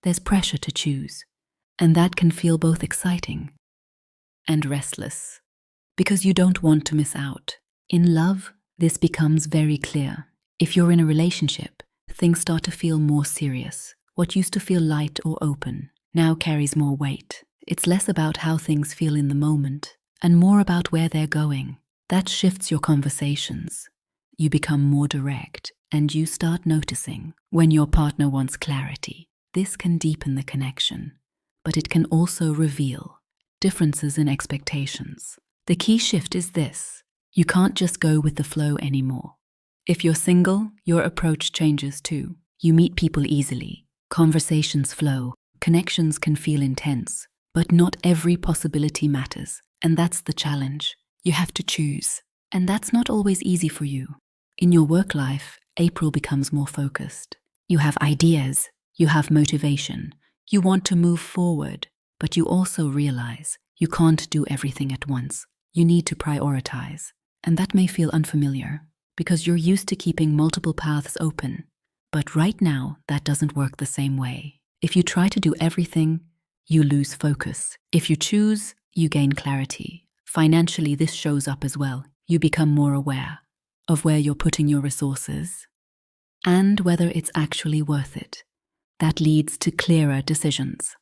there's pressure to choose. And that can feel both exciting and restless, because you don't want to miss out. In love, this becomes very clear. If you're in a relationship, things start to feel more serious. What used to feel light or open now carries more weight. It's less about how things feel in the moment and more about where they're going. That shifts your conversations. You become more direct and you start noticing when your partner wants clarity. This can deepen the connection, but it can also reveal differences in expectations. The key shift is this: you can't just go with the flow anymore. If you're single, your approach changes too. You meet people easily, conversations flow, connections can feel intense, but not every possibility matters. And that's the challenge. You have to choose. And that's not always easy for you. In your work life, April becomes more focused. You have ideas, you have motivation, you want to move forward, but you also realize you can't do everything at once. You need to prioritize. And that may feel unfamiliar because you're used to keeping multiple paths open. But right now, that doesn't work the same way. If you try to do everything, you lose focus. If you choose, you gain clarity. Financially, this shows up as well. You become more aware of where you're putting your resources and whether it's actually worth it. That leads to clearer decisions.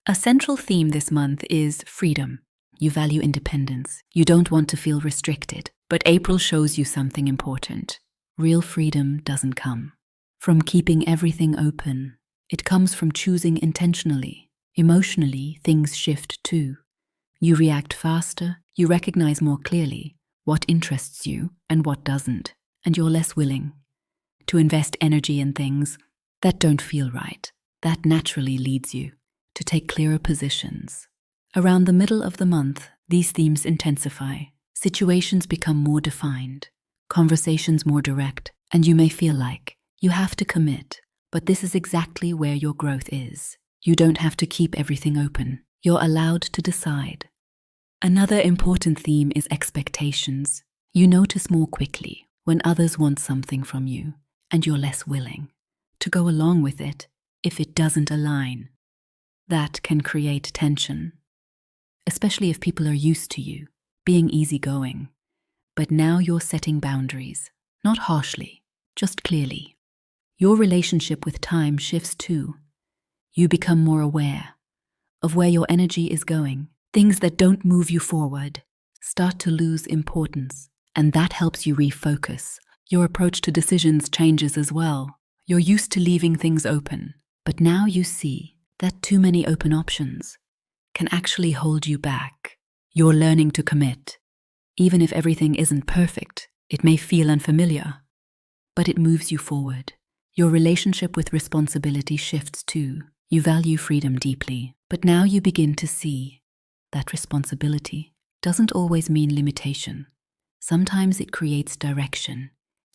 A central theme this month is freedom. You value independence. You don't want to feel restricted. But April shows you something important. Real freedom doesn't come from keeping everything open. It comes from choosing intentionally. Emotionally, things shift too. You react faster, you recognize more clearly what interests you and what doesn't, and you're less willing to invest energy in things that don't feel right. That naturally leads you to take clearer positions. Around the middle of the month, these themes intensify. Situations become more defined, conversations more direct, and you may feel like you have to commit. But this is exactly where your growth is. You don't have to keep everything open. You're allowed to decide. Another important theme is expectations. You notice more quickly when others want something from you, and you're less willing to go along with it if it doesn't align. That can create tension, especially if people are used to you being easygoing. But now you're setting boundaries, not harshly, just clearly. Your relationship with time shifts too. You become more aware of where your energy is going. Things that don't move you forward start to lose importance, and that helps you refocus. Your approach to decisions changes as well. You're used to leaving things open, but now you see that too many open options can actually hold you back. You're learning to commit. Even if everything isn't perfect, it may feel unfamiliar, but it moves you forward. Your relationship with responsibility shifts too. You value freedom deeply, but now you begin to see that responsibility doesn't always mean limitation. Sometimes it creates direction,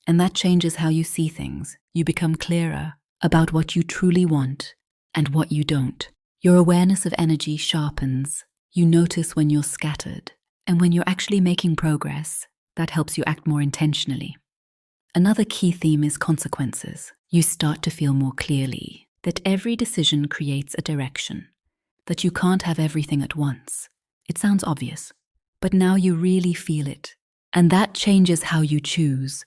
and that changes how you see things. You become clearer about what you truly want and what you don't. Your awareness of energy sharpens. You notice when you're scattered and when you're actually making progress. That helps you act more intentionally. Another key theme is consequences. You start to feel more clearly that every decision creates a direction, that you can't have everything at once. It sounds obvious, but now you really feel it. And that changes how you choose,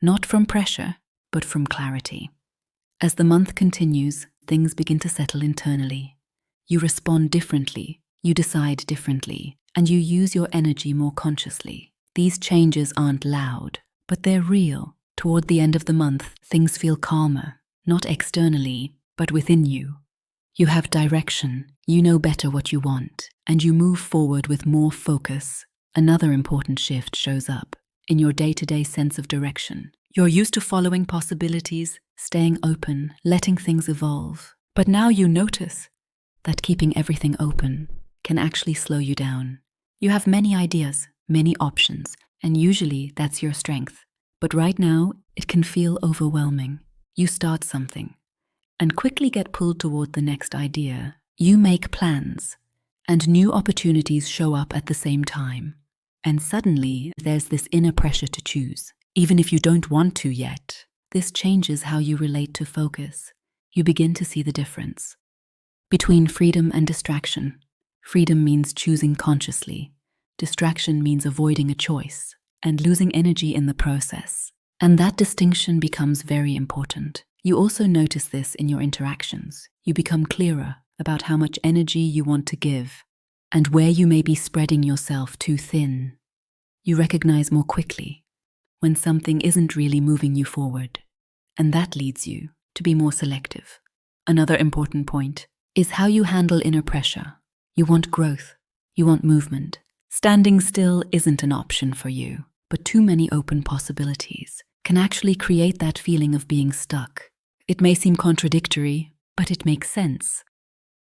not from pressure, but from clarity. As the month continues, things begin to settle internally. You respond differently, you decide differently, and you use your energy more consciously. These changes aren't loud, but they're real. Toward the end of the month, things feel calmer, not externally, but within you. You have direction, you know better what you want, and you move forward with more focus. Another important shift shows up in your day-to-day sense of direction. You're used to following possibilities, staying open, letting things evolve. But now you notice that keeping everything open can actually slow you down. You have many ideas, many options, and usually that's your strength. But right now, it can feel overwhelming. You start something and quickly get pulled toward the next idea. You make plans, and new opportunities show up at the same time. And suddenly, there's this inner pressure to choose, even if you don't want to yet. This changes how you relate to focus. You begin to see the difference between freedom and distraction. Freedom means choosing consciously. Distraction means avoiding a choice and losing energy in the process. And that distinction becomes very important. You also notice this in your interactions. You become clearer about how much energy you want to give and where you may be spreading yourself too thin. You recognize more quickly when something isn't really moving you forward, and that leads you to be more selective. Another important point is how you handle inner pressure. You want growth, you want movement. Standing still isn't an option for you, but too many open possibilities can actually create that feeling of being stuck. It may seem contradictory, but it makes sense.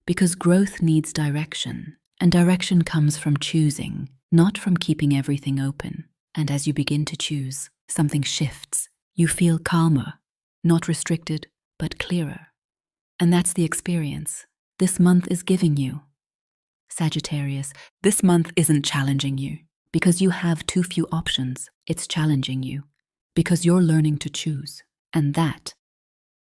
Because growth needs direction, and direction comes from choosing, not from keeping everything open. And as you begin to choose, something shifts. You feel calmer, not restricted, but clearer. And that's the experience this month is giving you. Sagittarius, this month isn't challenging you because you have too few options. It's challenging you because you're learning to choose. And that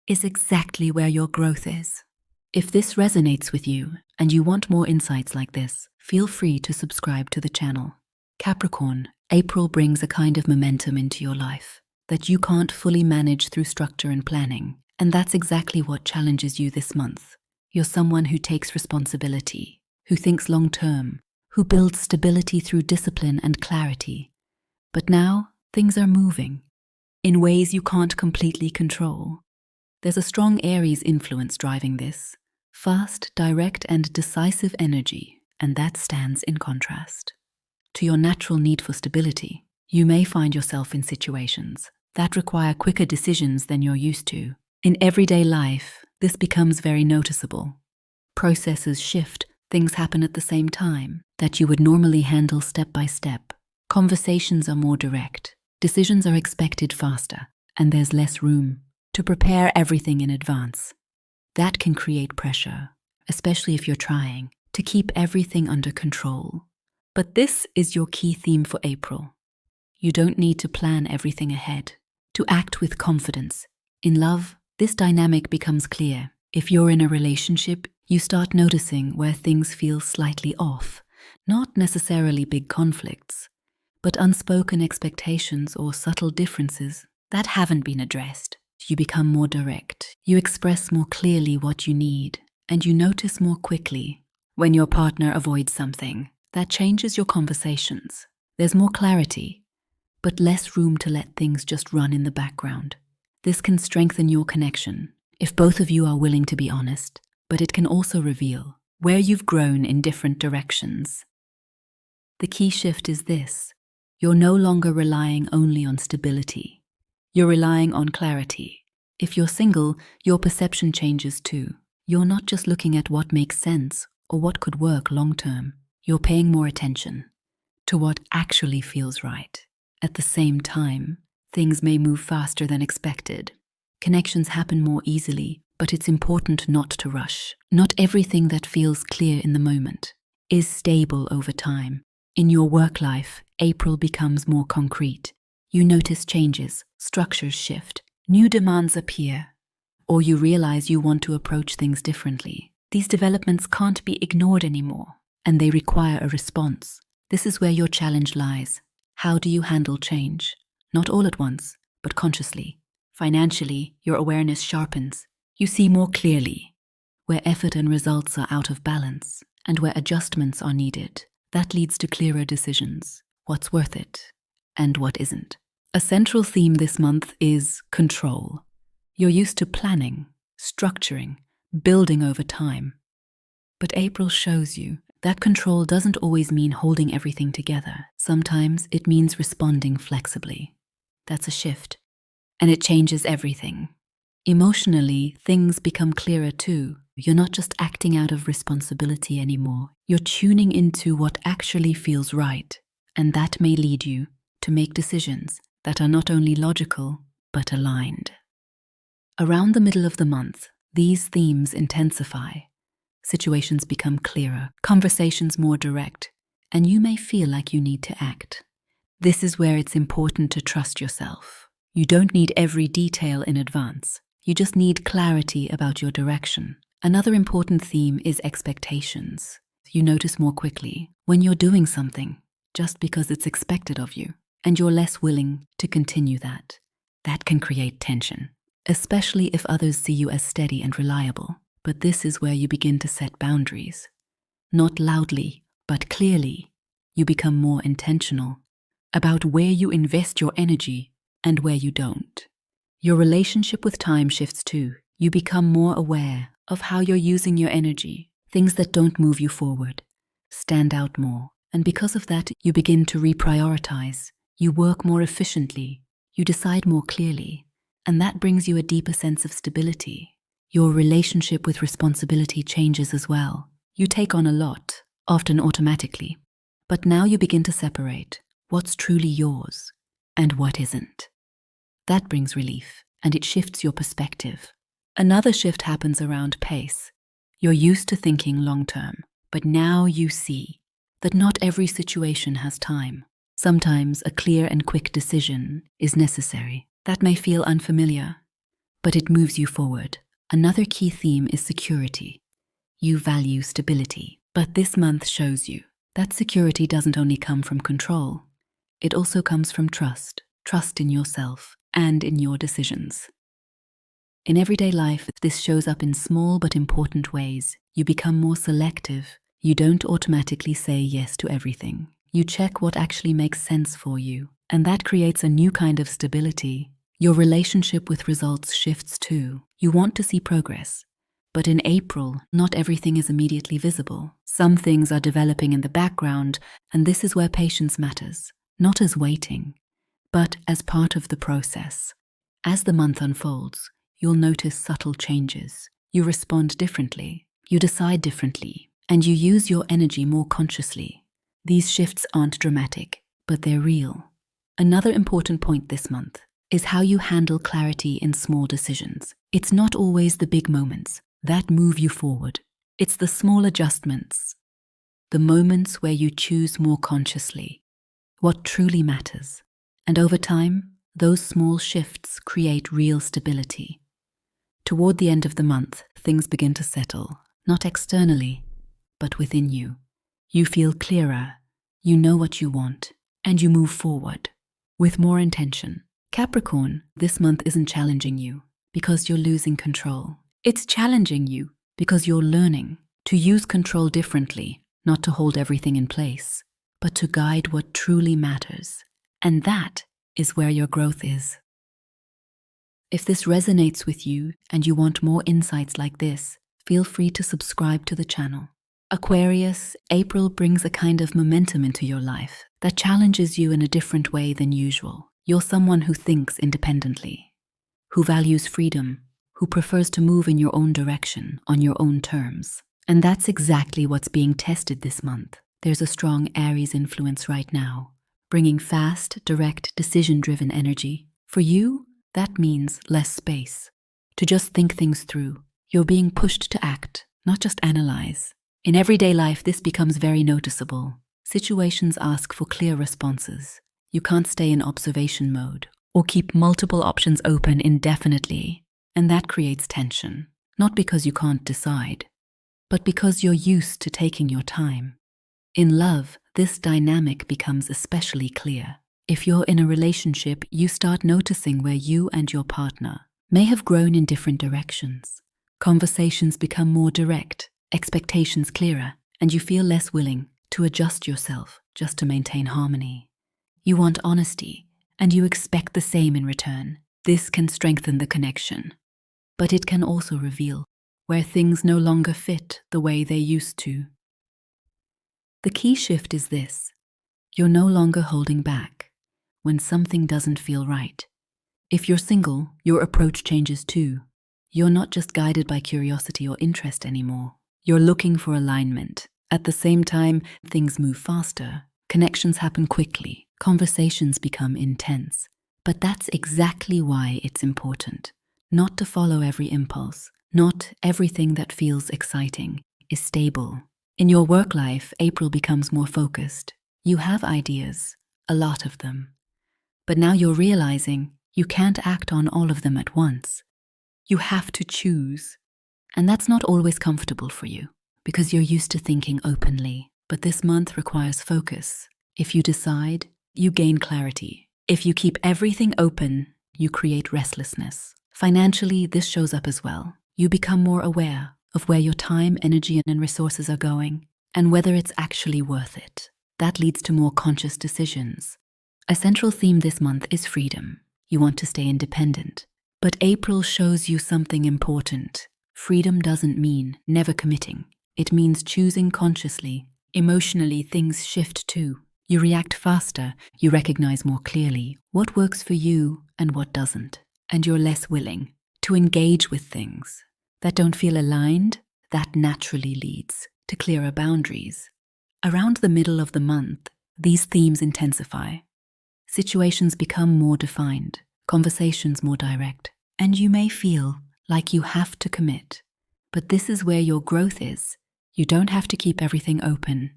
is exactly where your growth is. If this resonates with you and you want more insights like this, feel free to subscribe to the channel. Capricorn, April brings a kind of momentum into your life that you can't fully manage through structure and planning. And that's exactly what challenges you this month. You're someone who takes responsibility, who thinks long-term, who builds stability through discipline and clarity. But now, things are moving in ways you can't completely control. There's a strong Aries influence driving this. Fast, direct, and decisive energy, and that stands in contrast to your natural need for stability. You may find yourself in situations that require quicker decisions than you're used to. In everyday life, this becomes very noticeable. Processes shift, things happen at the same time that you would normally handle step by step. Conversations are more direct, decisions are expected faster, and there's less room to prepare everything in advance. That can create pressure, especially if you're trying to keep everything under control. But this is your key theme for April. You don't need to plan everything ahead, to act with confidence. In love, this dynamic becomes clear. If you're in a relationship, you start noticing where things feel slightly off, not necessarily big conflicts, but unspoken expectations or subtle differences that haven't been addressed. You become more direct, you express more clearly what you need, and you notice more quickly when your partner avoids something. That changes your conversations. There's more clarity, but less room to let things just run in the background. This can strengthen your connection if both of you are willing to be honest, but it can also reveal where you've grown in different directions. The key shift is this: you're no longer relying only on stability. You're relying on clarity. If you're single, your perception changes too. You're not just looking at what makes sense or what could work long term. You're paying more attention to what actually feels right. At the same time, things may move faster than expected. Connections happen more easily, but it's important not to rush. Not everything that feels clear in the moment is stable over time. In your work life, April becomes more concrete. You notice changes, structures shift, new demands appear, or you realize you want to approach things differently. These developments can't be ignored anymore, and they require a response. This is where your challenge lies. How do you handle change? Not all at once, but consciously. Financially, your awareness sharpens. You see more clearly where effort and results are out of balance and where adjustments are needed. That leads to clearer decisions, what's worth it and what isn't. A central theme this month is control. You're used to planning, structuring, building over time. But April shows you that control doesn't always mean holding everything together. Sometimes it means responding flexibly. That's a shift, and it changes everything. Emotionally, things become clearer too. You're not just acting out of responsibility anymore. You're tuning into what actually feels right, and that may lead you to make decisions that are not only logical, but aligned. Around the middle of the month, these themes intensify. Situations become clearer, conversations more direct, and you may feel like you need to act. This is where it's important to trust yourself. You don't need every detail in advance. You just need clarity about your direction. Another important theme is expectations. You notice more quickly when you're doing something just because it's expected of you, and you're less willing to continue that. That can create tension, especially if others see you as steady and reliable. But this is where you begin to set boundaries. Not loudly, but clearly. You become more intentional about where you invest your energy and where you don't. Your relationship with time shifts too. You become more aware of how you're using your energy. Things that don't move you forward stand out more. And because of that, you begin to reprioritize. You work more efficiently. You decide more clearly. And that brings you a deeper sense of stability. Your relationship with responsibility changes as well. You take on a lot, often automatically. But now you begin to separate what's truly yours and what isn't. That brings relief, and it shifts your perspective. Another shift happens around pace. You're used to thinking long-term, but now you see that not every situation has time. Sometimes a clear and quick decision is necessary. That may feel unfamiliar, but it moves you forward. Another key theme is security. You value stability, but this month shows you that security doesn't only come from control. It also comes from trust in yourself and in your decisions. In everyday life, this shows up in small but important ways. You become more selective. You don't automatically say yes to everything. You check what actually makes sense for you, and that creates a new kind of stability. Your relationship with results shifts too. You want to see progress, But in April, not everything is immediately visible. Some things are developing in the background, and this is where patience matters, not as waiting, but as part of the process. As the month unfolds, you'll notice subtle changes. You respond differently, you decide differently, and you use your energy more consciously. These shifts aren't dramatic, but they're real. Another important point this month is how you handle clarity in small decisions. It's not always the big moments that move you forward. It's the small adjustments, the moments where you choose more consciously what truly matters. And over time, those small shifts create real stability. Toward the end of the month, things begin to settle, not externally, but within you. You feel clearer, you know what you want, and you move forward with more intention. Capricorn, this month isn't challenging you because you're losing control. It's challenging you because you're learning to use control differently, not to hold everything in place, but to guide what truly matters. And that is where your growth is. If this resonates with you and you want more insights like this, feel free to subscribe to the channel. Aquarius, April brings a kind of momentum into your life that challenges you in a different way than usual. You're someone who thinks independently, who values freedom, who prefers to move in your own direction on your own terms. And that's exactly what's being tested this month. There's a strong Aries influence right now, bringing fast, direct, decision-driven energy. For you, that means less space to just think things through. You're being pushed to act, not just analyze. In everyday life, this becomes very noticeable. Situations ask for clear responses. You can't stay in observation mode or keep multiple options open indefinitely, and that creates tension, not because you can't decide, but because you're used to taking your time. In love, this dynamic becomes especially clear. If you're in a relationship, you start noticing where you and your partner may have grown in different directions. Conversations become more direct, expectations clearer, and you feel less willing to adjust yourself just to maintain harmony. You want honesty, and you expect the same in return. This can strengthen the connection, but it can also reveal where things no longer fit the way they used to. The key shift is this: you're no longer holding back when something doesn't feel right. If you're single, your approach changes too. You're not just guided by curiosity or interest anymore. You're looking for alignment. At the same time, things move faster, connections happen quickly, conversations become intense. But that's exactly why it's important not to follow every impulse. Not everything that feels exciting is stable. In your work life, April becomes more focused. You have ideas, a lot of them. But now you're realizing you can't act on all of them at once. You have to choose. And that's not always comfortable for you because you're used to thinking openly. But this month requires focus. If you decide, you gain clarity. If you keep everything open, you create restlessness. Financially, this shows up as well. You become more aware of where your time, energy, and resources are going, and whether it's actually worth it. That leads to more conscious decisions. A central theme this month is freedom. You want to stay independent. But April shows you something important. Freedom doesn't mean never committing. It means choosing consciously. Emotionally, things shift too. You react faster. You recognize more clearly what works for you and what doesn't. And you're less willing to engage with things that don't feel aligned. That naturally leads to clearer boundaries. Around the middle of the month, these themes intensify. Situations become more defined, conversations more direct, and you may feel like you have to commit. But this is where your growth is. You don't have to keep everything open.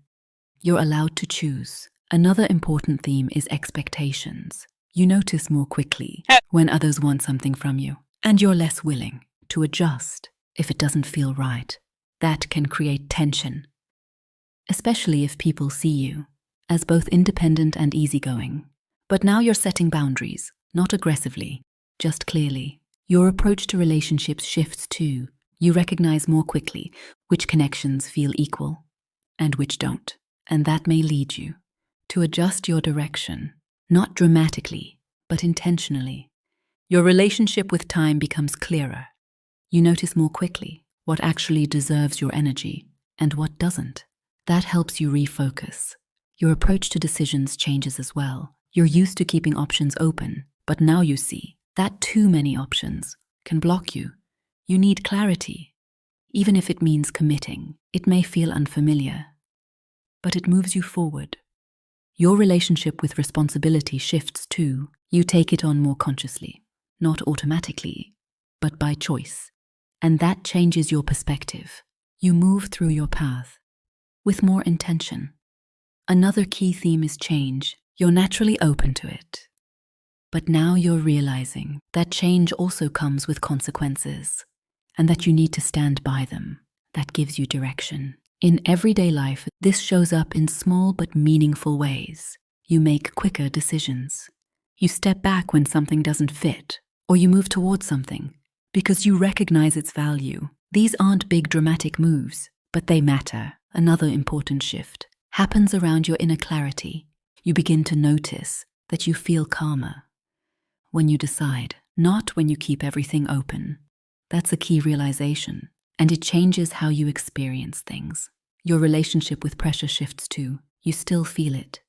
You're allowed to choose. Another important theme is expectations. You notice more quickly when others want something from you, and you're less willing to adjust if it doesn't feel right. That can create tension, especially if people see you as both independent and easygoing. But now you're setting boundaries, not aggressively, just clearly. Your approach to relationships shifts too. You recognize more quickly which connections feel equal and which don't. And that may lead you to adjust your direction, not dramatically, but intentionally. Your relationship with time becomes clearer. You notice more quickly what actually deserves your energy, and what doesn't. That helps you refocus. Your approach to decisions changes as well. You're used to keeping options open, but now you see that too many options can block you. You need clarity. Even if it means committing, it may feel unfamiliar, but it moves you forward. Your relationship with responsibility shifts too. You take it on more consciously, not automatically, but by choice. And that changes your perspective. You move through your path with more intention. Another key theme is change. You're naturally open to it. But now you're realizing that change also comes with consequences, and that you need to stand by them. That gives you direction. In everyday life, this shows up in small but meaningful ways. You make quicker decisions. You step back when something doesn't fit, or you move towards something because you recognize its value. These aren't big dramatic moves, but they matter. Another important shift happens around your inner clarity. You begin to notice that you feel calmer when you decide, not when you keep everything open. That's a key realization, and it changes how you experience things. Your relationship with pressure shifts too. You still feel it,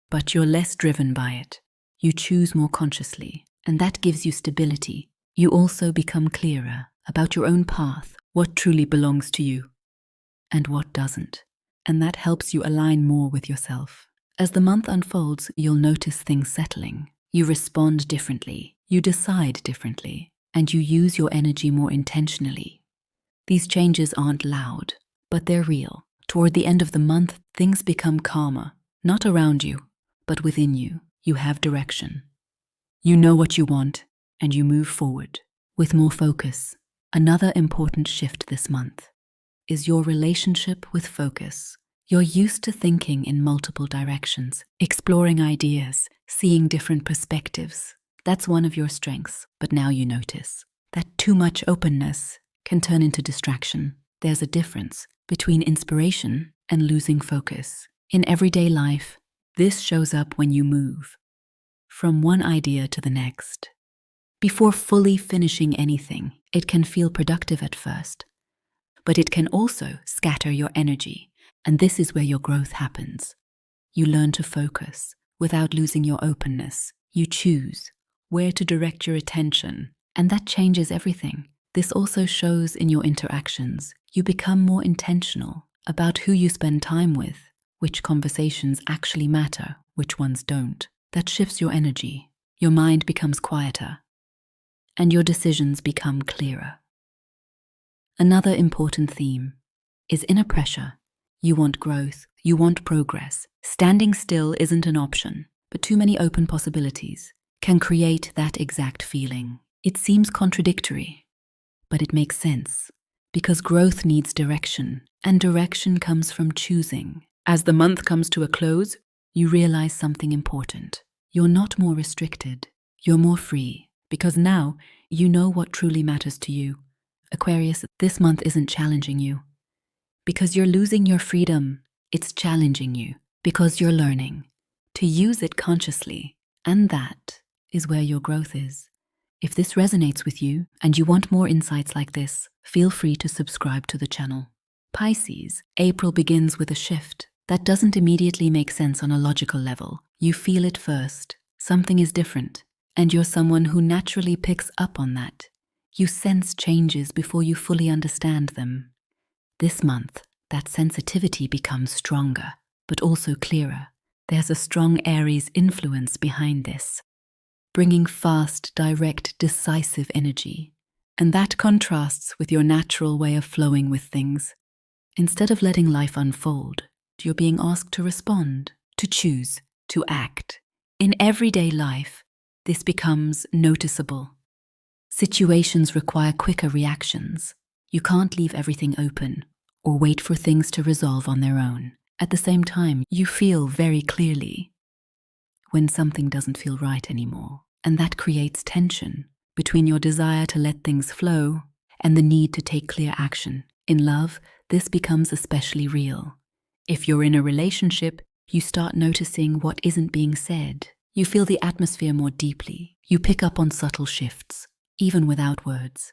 but you're less driven by it. You choose more consciously, and that gives you stability. You also become clearer about your own path, what truly belongs to you, and what doesn't. And that helps you align more with yourself. As the month unfolds, you'll notice things settling. You respond differently, you decide differently, and you use your energy more intentionally. These changes aren't loud, but they're real. Toward the end of the month, things become calmer, not around you, but within you. You have direction. You know what you want, and you move forward with more focus. Another important shift this month is your relationship with focus. You're used to thinking in multiple directions, exploring ideas, seeing different perspectives. That's one of your strengths, but now you notice that too much openness can turn into distraction. There's a difference between inspiration and losing focus. In everyday life, this shows up when you move from one idea to the next. Before fully finishing anything, it can feel productive at first, but it can also scatter your energy, and this is where your growth happens. You learn to focus without losing your openness. You choose where to direct your attention, and that changes everything. This also shows in your interactions. You become more intentional about who you spend time with, which conversations actually matter, which ones don't. That shifts your energy. Your mind becomes quieter, and your decisions become clearer. Another important theme is inner pressure. You want growth, you want progress. Standing still isn't an option, but too many open possibilities can create that exact feeling. It seems contradictory, but it makes sense, because growth needs direction, and direction comes from choosing. As the month comes to a close, you realize something important. You're not more restricted, you're more free, because now you know what truly matters to you. Aquarius, this month isn't challenging you because you're losing your freedom. It's challenging you because you're learning to use it consciously, and that is where your growth is. If this resonates with you and you want more insights like this, feel free to subscribe to the channel. Pisces, April begins with a shift that doesn't immediately make sense on a logical level. You feel it first. Something is different, and you're someone who naturally picks up on that. You sense changes before you fully understand them. This month, that sensitivity becomes stronger, but also clearer. There's a strong Aries influence behind this, bringing fast, direct, decisive energy. And that contrasts with your natural way of flowing with things. Instead of letting life unfold, you're being asked to respond, to choose, to act. In everyday life, this becomes noticeable. Situations require quicker reactions. You can't leave everything open or wait for things to resolve on their own. At the same time, you feel very clearly when something doesn't feel right anymore, and that creates tension between your desire to let things flow and the need to take clear action. In love, this becomes especially real. If you're in a relationship, you start noticing what isn't being said. You feel the atmosphere more deeply. You pick up on subtle shifts, even without words.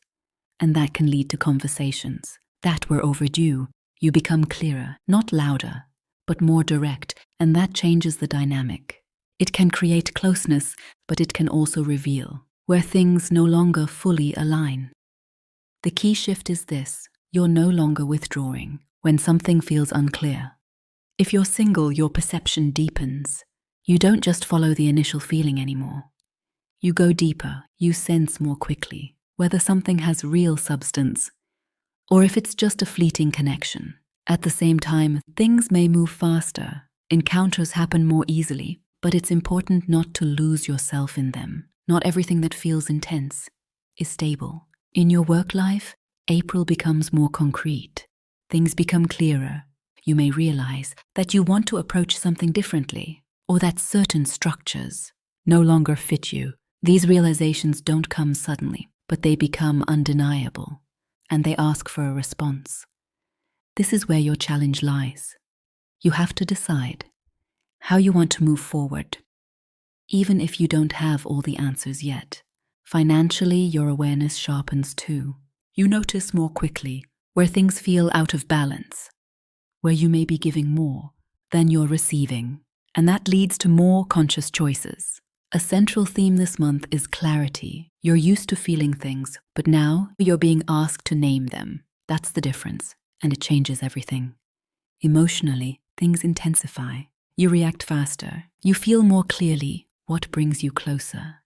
and that can lead to conversations that were overdue. You become clearer, not louder, but more direct, and that changes the dynamic. It can create closeness, but it can also reveal where things no longer fully align. The key shift is this: you're no longer withdrawing when something feels unclear. If you're single, your perception deepens. You don't just follow the initial feeling anymore. You go deeper, you sense more quickly whether something has real substance or if it's just a fleeting connection. At the same time, things may move faster, encounters happen more easily, but it's important not to lose yourself in them. Not everything that feels intense is stable. In your work life, April becomes more concrete. Things become clearer. You may realize that you want to approach something differently, or that certain structures no longer fit you. These realizations don't come suddenly, but they become undeniable, and they ask for a response. This is where your challenge lies. You have to decide how you want to move forward, even if you don't have all the answers yet. Financially, your awareness sharpens too. You notice more quickly where things feel out of balance, where you may be giving more than you're receiving, and that leads to more conscious choices. A central theme this month is clarity. You're used to feeling things, but now you're being asked to name them. That's the difference, and it changes everything. Emotionally, things intensify. You react faster. You feel more clearly what brings you closer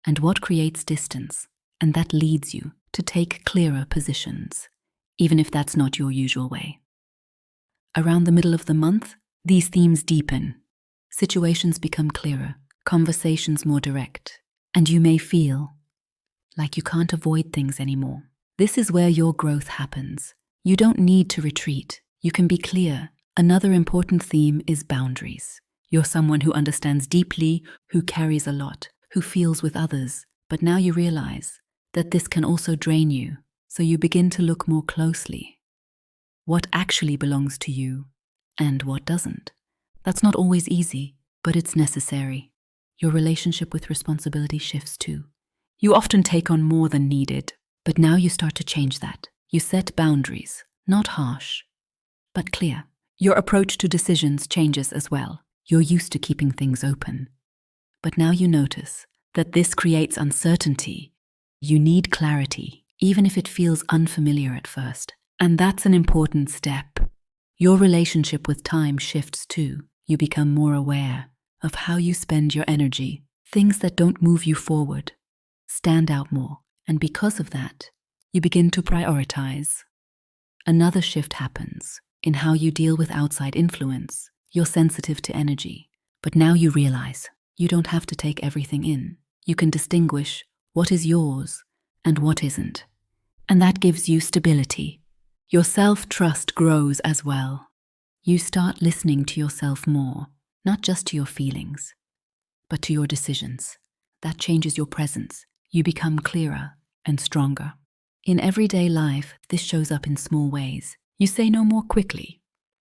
and what creates distance, and that leads you to take clearer positions, even if that's not your usual way. Around the middle of the month, these themes deepen. Situations become clearer, conversations more direct, and you may feel like you can't avoid things anymore. This is where your growth happens. You don't need to retreat. You can be clear. Another important theme is boundaries. You're someone who understands deeply, who carries a lot, who feels with others, but now you realize that this can also drain you, so you begin to look more closely. What actually belongs to you and what doesn't. That's not always easy, but it's necessary. Your relationship with responsibility shifts too. You often take on more than needed, but now you start to change that. You set boundaries, not harsh, but clear. Your approach to decisions changes as well. You're used to keeping things open, but now you notice that this creates uncertainty. You need clarity, even if it feels unfamiliar at first. And that's an important step. Your relationship with time shifts too. You become more aware of how you spend your energy. Things that don't move you forward stand out more, and because of that, you begin to prioritize. Another shift happens in how you deal with outside influence. You're sensitive to energy, but now you realize you don't have to take everything in. You can distinguish what is yours and what isn't, and that gives you stability. Your self-trust grows as well. You start listening to yourself more, not just to your feelings, but to your decisions. That changes your presence. You become clearer and stronger. In everyday life, this shows up in small ways. You say no more quickly.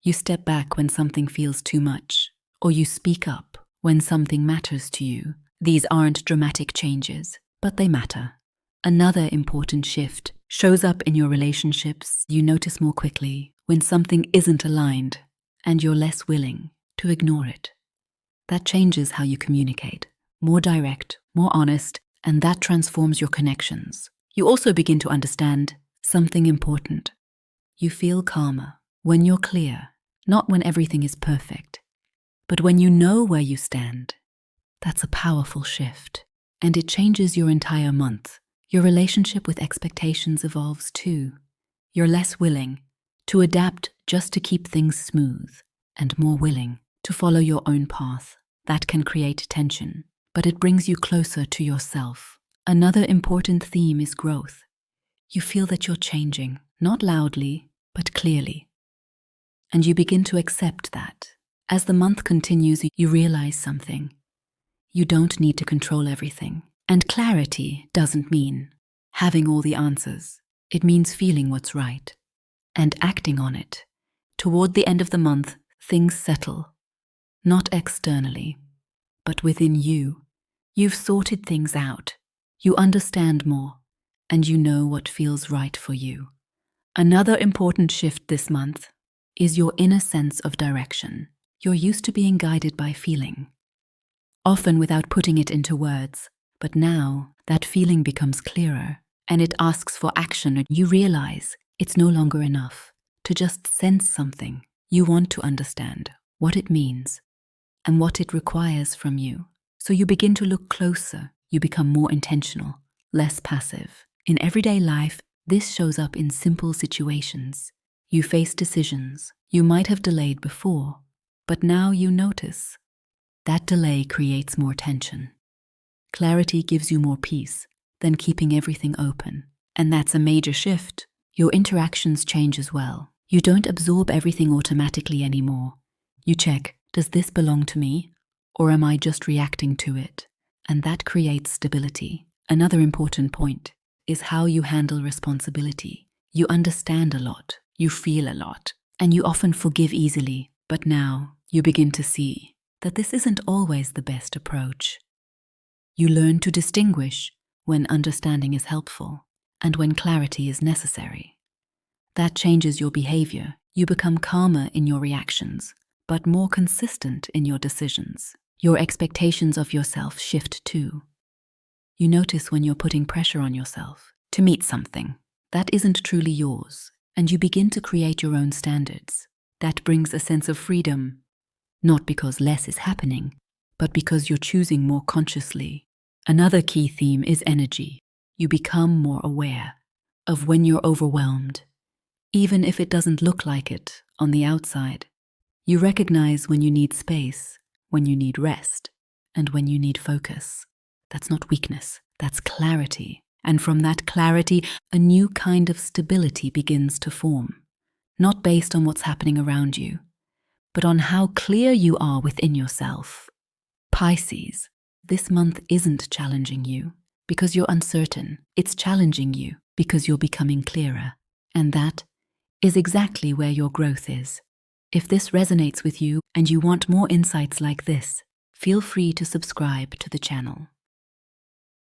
You step back when something feels too much, or you speak up when something matters to you. These aren't dramatic changes, but they matter. Another important shift shows up in your relationships. You notice more quickly when something isn't aligned, and you're less willing to ignore it. That changes how you communicate. More direct, more honest, and that transforms your connections. You also begin to understand something important. You feel calmer when you're clear, not when everything is perfect, but when you know where you stand. That's a powerful shift, and it changes your entire month. Your relationship with expectations evolves too. You're less willing to adapt just to keep things smooth, and more willing to follow your own path. That can create tension, but it brings you closer to yourself. Another important theme is growth. You feel that you're changing, not loudly, but clearly. And you begin to accept that. As the month continues, you realize something. You don't need to control everything. And clarity doesn't mean having all the answers. It means feeling what's right and acting on it. Toward the end of the month, things settle. Not externally, but within you. You've sorted things out. You understand more, and you know what feels right for you. Another important shift this month is your inner sense of direction. You're used to being guided by feeling, often without putting it into words, but now that feeling becomes clearer and it asks for action, and you realize it's no longer enough to just sense something. You want to understand what it means and what it requires from you. So you begin to look closer, you become more intentional, less passive. In everyday life, this shows up in simple situations. You face decisions you might have delayed before, but now you notice. That delay creates more tension. Clarity gives you more peace than keeping everything open. And that's a major shift. Your interactions change as well. You don't absorb everything automatically anymore. You check, does this belong to me? Or am I just reacting to it? And that creates stability. Another important point is how you handle responsibility. You understand a lot, you feel a lot, and you often forgive easily. But now you begin to see that this isn't always the best approach. You learn to distinguish when understanding is helpful and when clarity is necessary. That changes your behavior. You become calmer in your reactions, but more consistent in your decisions. Your expectations of yourself shift too. You notice when you're putting pressure on yourself to meet something that isn't truly yours, and you begin to create your own standards. That brings a sense of freedom, not because less is happening, but because you're choosing more consciously. Another key theme is energy. You become more aware of when you're overwhelmed, even if it doesn't look like it on the outside. You recognize when you need space, when you need rest, and when you need focus. That's not weakness, that's clarity. And from that clarity, a new kind of stability begins to form, not based on what's happening around you, but on how clear you are within yourself. Pisces, this month isn't challenging you because you're uncertain. It's challenging you because you're becoming clearer. And that is exactly where your growth is. If this resonates with you and you want more insights like this, feel free to subscribe to the channel.